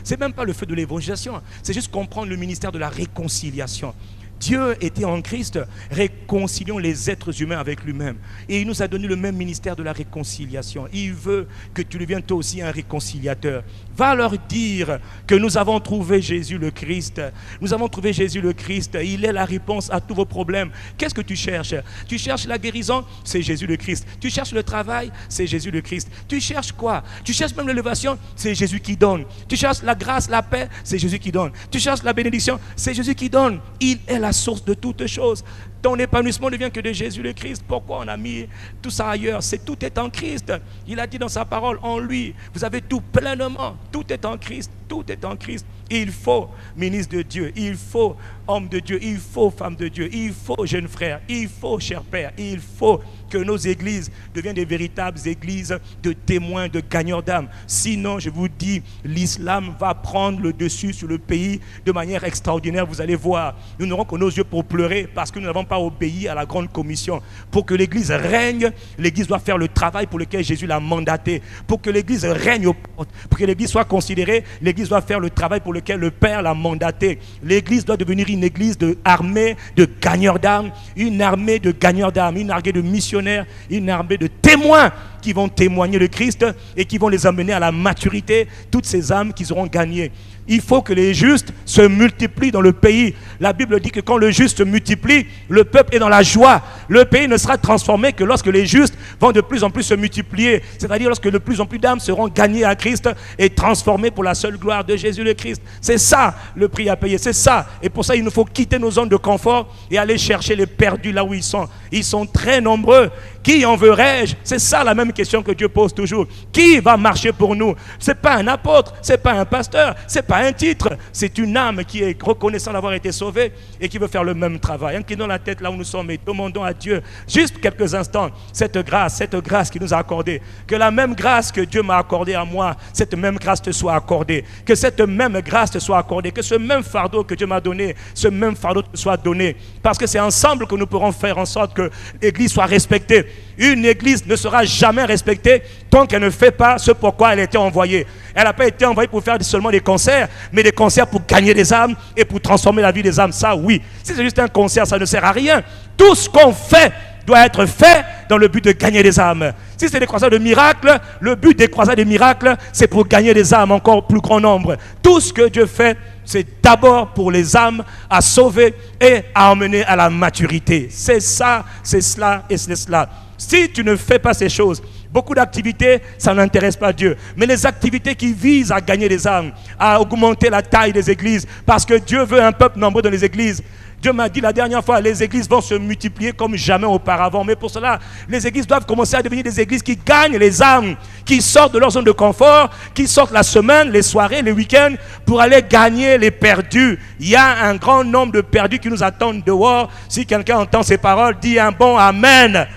c'est même pas le feu de l'évangélisation, c'est juste comprendre le ministère de la réconciliation. Dieu était en Christ, réconcilions les êtres humains avec lui-même. Et il nous a donné le même ministère de la réconciliation. Il veut que tu deviennes toi aussi un réconciliateur. Va leur dire que nous avons trouvé Jésus le Christ. Nous avons trouvé Jésus le Christ. Il est la réponse à tous vos problèmes. Qu'est-ce que tu cherches? Tu cherches la guérison? C'est Jésus le Christ. Tu cherches le travail? C'est Jésus le Christ. Tu cherches quoi? Tu cherches même l'élévation? C'est Jésus qui donne. Tu cherches la grâce, la paix? C'est Jésus qui donne. Tu cherches la bénédiction? C'est Jésus qui donne. Il est la source de toutes choses. Ton épanouissement ne vient que de Jésus le Christ. Pourquoi on a mis tout ça ailleurs? Tout est en Christ. Il a dit dans sa parole, en lui, vous avez tout pleinement. Tout est en Christ. Tout est en Christ. Il faut ministre de Dieu, il faut homme de Dieu, il faut femme de Dieu, il faut jeune frère, il faut cher père, il faut que nos églises deviennent des véritables églises de témoins, de gagneurs d'âme. Sinon, je vous dis, l'islam va prendre le dessus sur le pays de manière extraordinaire. Vous allez voir, nous n'aurons que nos yeux pour pleurer parce que nous n'avons pas obéi à la grande commission. Pour que l'église règne, l'église doit faire le travail pour lequel Jésus l'a mandaté. Pour que l'église règne aux portes, pour que l'église soit considérée, l'église doit faire le travail pour lequel le Père l'a mandaté. L'église doit devenir une église armée de gagneurs d'âme, une armée de gagneurs d'âme, une armée de missionnaires, une armée de témoins qui vont témoigner de Christ et qui vont les amener à la maturité, toutes ces âmes qu'ils auront gagnées. Il faut que les justes se multiplient dans le pays. La Bible dit que quand le juste se multiplie, le peuple est dans la joie. Le pays ne sera transformé que lorsque les justes vont de plus en plus se multiplier. C'est-à-dire lorsque de plus en plus d'âmes seront gagnées à Christ et transformées pour la seule gloire de Jésus le Christ. C'est ça le prix à payer, c'est ça. Et pour ça, il nous faut quitter nos zones de confort et aller chercher les perdus là où ils sont. Ils sont très nombreux. Qui enverrai-je? C'est ça la même question que Dieu pose toujours. Qui va marcher pour nous? Ce n'est pas un apôtre, ce n'est pas un pasteur, ce n'est pas un titre. C'est une âme qui est reconnaissant d'avoir été sauvée et qui veut faire le même travail. Inclinons la tête là où nous sommes et demandons à Dieu, juste quelques instants, cette grâce qu'il nous a accordée. Que la même grâce que Dieu m'a accordée à moi, cette même grâce te soit accordée. Que cette même grâce te soit accordée. Que ce même fardeau que Dieu m'a donné, ce même fardeau te soit donné. Parce que c'est ensemble que nous pourrons faire en sorte que l'Église soit respectée. Une église ne sera jamais respectée tant qu'elle ne fait pas ce pourquoi elle a été envoyée. Elle n'a pas été envoyée pour faire seulement des concerts, mais des concerts pour gagner des âmes et pour transformer la vie des âmes. Ça, oui. Si c'est juste un concert, ça ne sert à rien. Tout ce qu'on fait doit être fait dans le but de gagner des âmes. Si c'est des croisades de miracles, le but des croisades de miracles, c'est pour gagner des âmes, encore plus grand nombre. Tout ce que Dieu fait, c'est d'abord pour les âmes à sauver et à emmener à la maturité. C'est ça, c'est cela et c'est cela. Si tu ne fais pas ces choses, beaucoup d'activités, ça n'intéresse pas Dieu. Mais les activités qui visent à gagner des âmes, à augmenter la taille des églises, parce que Dieu veut un peuple nombreux dans les églises. Dieu m'a dit la dernière fois, les églises vont se multiplier comme jamais auparavant. Mais pour cela, les églises doivent commencer à devenir des églises qui gagnent les âmes, qui sortent de leur zone de confort, qui sortent la semaine, les soirées, les week-ends, pour aller gagner les perdus. Il y a un grand nombre de perdus qui nous attendent dehors. Si quelqu'un entend ces paroles, dis un bon Amen.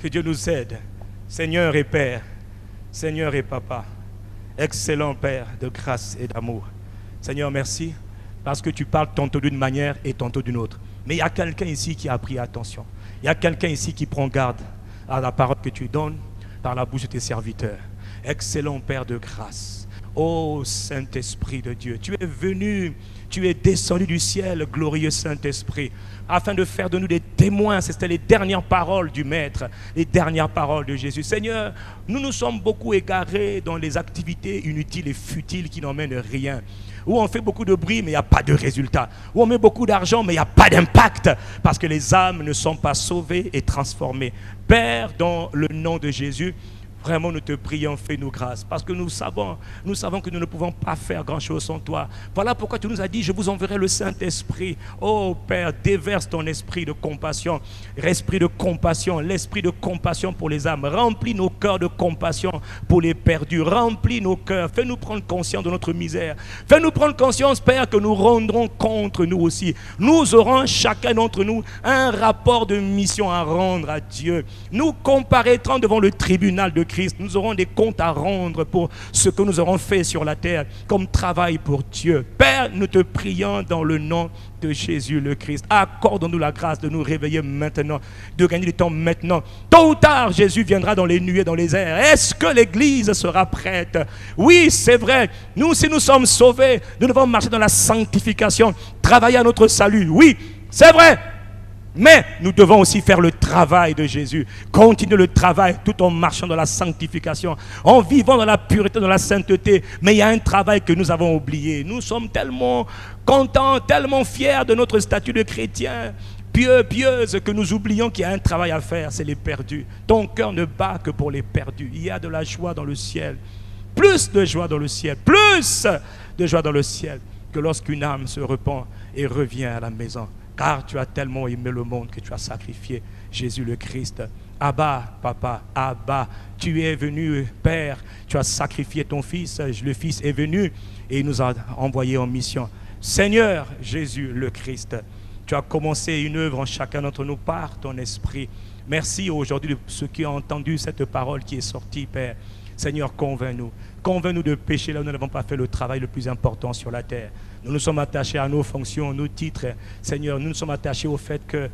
Que Dieu nous aide. Seigneur et Père, Seigneur et Papa, excellent Père de grâce et d'amour. Seigneur, merci parce que tu parles tantôt d'une manière et tantôt d'une autre. Mais il y a quelqu'un ici qui a pris attention. Il y a quelqu'un ici qui prend garde à la parole que tu donnes par la bouche de tes serviteurs. Excellent Père de grâce. Ô Saint-Esprit de Dieu, tu es venu, tu es descendu du ciel, glorieux Saint-Esprit, afin de faire de nous des témoins. C'était les dernières paroles du Maître, les dernières paroles de Jésus. Seigneur, nous nous sommes beaucoup égarés dans les activités inutiles et futiles qui n'emmènent rien. Où on fait beaucoup de bruit, mais il n'y a pas de résultat. Où on met beaucoup d'argent, mais il n'y a pas d'impact. Parce que les âmes ne sont pas sauvées et transformées. Père, dans le nom de Jésus, vraiment, nous te prions, fais-nous grâce. Parce que nous savons que nous ne pouvons pas faire grand-chose sans toi. Voilà pourquoi tu nous as dit, je vous enverrai le Saint-Esprit. Oh Père, déverse ton esprit de compassion. L'esprit de compassion pour les âmes. Remplis nos cœurs de compassion pour les perdus. Remplis nos cœurs. Fais-nous prendre conscience de notre misère. Fais-nous prendre conscience, Père, que nous rendrons contre nous aussi. Nous aurons chacun d'entre nous un rapport de mission à rendre à Dieu. Nous comparaîtrons devant le tribunal de Christ. Nous aurons des comptes à rendre pour ce que nous aurons fait sur la terre comme travail pour Dieu. Père, nous te prions dans le nom de Jésus le Christ. Accorde-nous la grâce de nous réveiller maintenant, de gagner du temps maintenant. Tôt ou tard, Jésus viendra dans les nuées, dans les airs. Est-ce que l'Église sera prête? Oui, c'est vrai. Nous, si nous sommes sauvés, nous devons marcher dans la sanctification, travailler à notre salut. Oui, c'est vrai. Mais nous devons aussi faire le travail de Jésus. Continuer le travail tout en marchant dans la sanctification, en vivant dans la pureté, dans la sainteté. Mais il y a un travail que nous avons oublié. Nous sommes tellement contents, tellement fiers de notre statut de chrétien, pieuse, que nous oublions qu'il y a un travail à faire, c'est les perdus. Ton cœur ne bat que pour les perdus. Il y a de la joie dans le ciel. Plus de joie dans le ciel. Plus de joie dans le ciel que lorsqu'une âme se repent et revient à la maison. Car tu as tellement aimé le monde que tu as sacrifié Jésus le Christ. Abba, Papa, Abba, tu es venu, Père, tu as sacrifié ton Fils, le Fils est venu et il nous a envoyés en mission. Seigneur Jésus le Christ, tu as commencé une œuvre en chacun d'entre nous par ton esprit. Merci aujourd'hui de ceux qui ont entendu cette parole qui est sortie, Père. Seigneur, convainc-nous. Convainc-nous de pécher là où nous n'avons pas fait le travail le plus important sur la terre. Nous nous sommes attachés à nos fonctions, nos titres. Seigneur, nous nous sommes attachés au fait que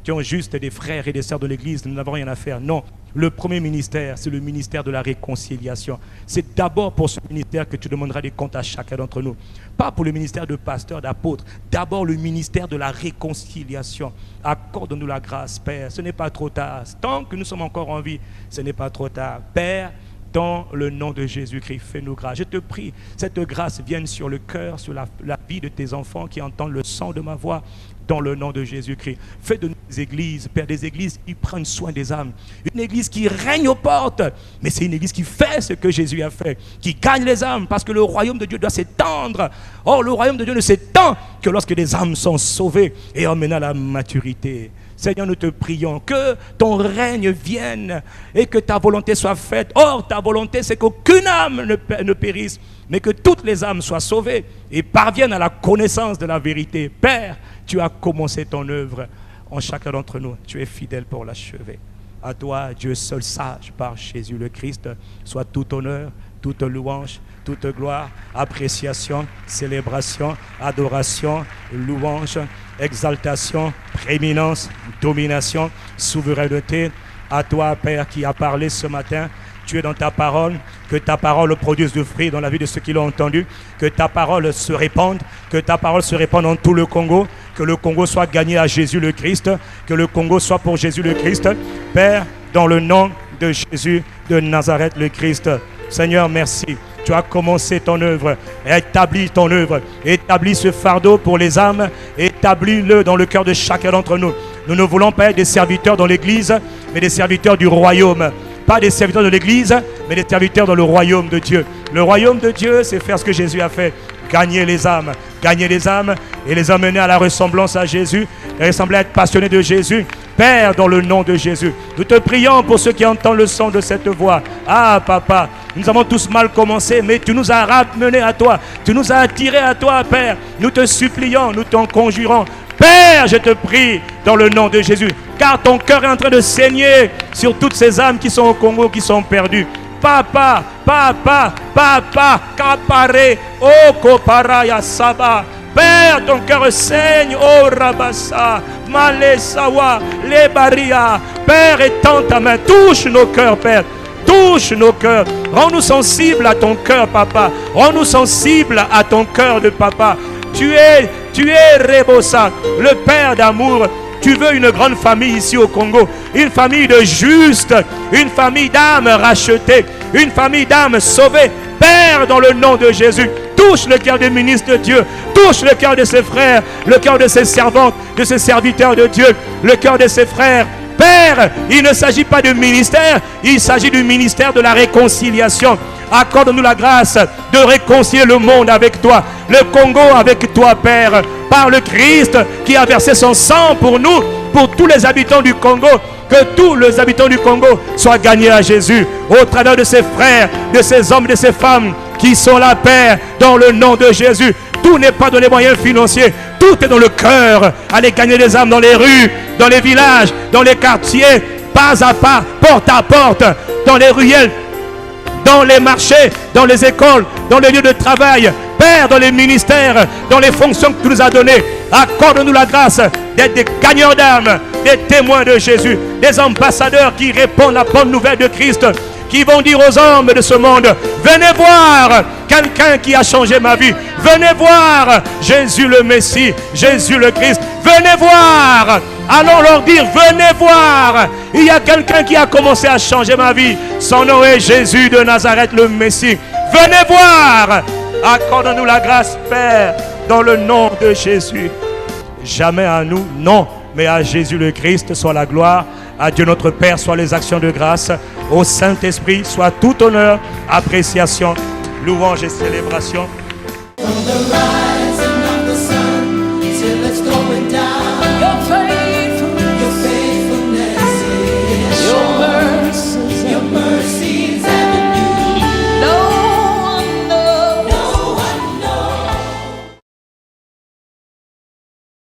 tu es juste des frères et des sœurs de l'Église. Nous n'avons rien à faire. Non, le premier ministère, c'est le ministère de la réconciliation. C'est d'abord pour ce ministère que tu demanderas des comptes à chacun d'entre nous. Pas pour le ministère de pasteur, d'apôtre. D'abord le ministère de la réconciliation. Accorde-nous la grâce, Père. Ce n'est pas trop tard. Tant que nous sommes encore en vie, ce n'est pas trop tard. Père, dans le nom de Jésus-Christ, fais-nous grâce. Je te prie, cette grâce vienne sur le cœur, sur la vie de tes enfants qui entendent le son de ma voix, dans le nom de Jésus-Christ. Fais de nous des églises, Père, des églises qui prennent soin des âmes. Une église qui règne aux portes, mais c'est une église qui fait ce que Jésus a fait, qui gagne les âmes, parce que le royaume de Dieu doit s'étendre. Or, le royaume de Dieu ne s'étend que lorsque les âmes sont sauvées et emmenées à la maturité. Seigneur, nous te prions que ton règne vienne et que ta volonté soit faite. Or, ta volonté, c'est qu'aucune âme ne périsse, mais que toutes les âmes soient sauvées et parviennent à la connaissance de la vérité. Père, tu as commencé ton œuvre en chacun d'entre nous. Tu es fidèle pour l'achever. À toi, Dieu seul sage, par Jésus le Christ, soit tout honneur, toute louange, toute gloire, appréciation, célébration, adoration, louange, exaltation, prééminence, domination, souveraineté. À toi, Père, qui a parlé ce matin, tu es dans ta parole, que ta parole produise du fruit dans la vie de ceux qui l'ont entendu, que ta parole se répande, que ta parole se répande dans tout le Congo, que le Congo soit gagné à Jésus le Christ, que le Congo soit pour Jésus le Christ. Père, dans le nom de Jésus de Nazareth le Christ. Seigneur, merci. Tu as commencé ton œuvre, établis ton œuvre, établis ce fardeau pour les âmes, établis-le dans le cœur de chacun d'entre nous. Nous ne voulons pas être des serviteurs dans l'église, mais des serviteurs du royaume. Pas des serviteurs de l'église, mais des serviteurs dans le royaume de Dieu. Le royaume de Dieu, c'est faire ce que Jésus a fait. Gagner les âmes et les amener à la ressemblance à Jésus, et ressembler à être passionnés de Jésus. Père, dans le nom de Jésus, nous te prions pour ceux qui entendent le son de cette voix. Ah, Papa, nous avons tous mal commencé, mais tu nous as ramenés à toi. Tu nous as attirés à toi, Père. Nous te supplions, nous t'en conjurons. Père, je te prie dans le nom de Jésus, car ton cœur est en train de saigner sur toutes ces âmes qui sont au Congo, qui sont perdues. Papa, papa, papa, kapare, oh koparaya saba. Père, ton cœur saigne, oh rabassa, malesawa, lebaria. Père, étends ta main, touche nos cœurs, Père. Touche nos cœurs. Rends-nous sensibles à ton cœur, papa. Rends-nous sensibles à ton cœur de papa. Tu es Rebosa, le Père d'amour. Tu veux une grande famille ici au Congo, une famille de justes, une famille d'âmes rachetées, une famille d'âmes sauvées. Père, dans le nom de Jésus, touche le cœur des ministres de Dieu, touche le cœur de ses frères, le cœur de ses servantes, de ses serviteurs de Dieu, le cœur de ses frères. Père, il ne s'agit pas de ministère, il s'agit du ministère de la réconciliation. Accorde-nous la grâce de réconcilier le monde avec toi, le Congo avec toi, Père, par le Christ qui a versé son sang pour nous, pour tous les habitants du Congo. Que tous les habitants du Congo soient gagnés à Jésus au travers de ses frères, de ces hommes, de ces femmes qui sont là, Père, dans le nom de Jésus. Tout n'est pas dans les moyens financiers, tout est dans le cœur. Aller gagner des âmes dans les rues, dans les villages, dans les quartiers, pas à pas, porte à porte, dans les ruelles, dans les marchés, dans les écoles, dans les lieux de travail. Père, dans les ministères, dans les fonctions que tu nous as données, accorde-nous la grâce d'être des gagneurs d'âmes, des témoins de Jésus, des ambassadeurs qui répondent à la bonne nouvelle de Christ, qui vont dire aux hommes de ce monde, venez voir quelqu'un qui a changé ma vie, venez voir Jésus le Messie, Jésus le Christ, venez voir. Allons leur dire, venez voir, il y a quelqu'un qui a commencé à changer ma vie, son nom est Jésus de Nazareth le Messie, venez voir. Accorde-nous la grâce, Père, dans le nom de Jésus. Jamais à nous, non, mais à Jésus le Christ soit la gloire. À Dieu notre Père soit les actions de grâce. Au Saint-Esprit soit tout honneur, appréciation, louange et célébration. From the rise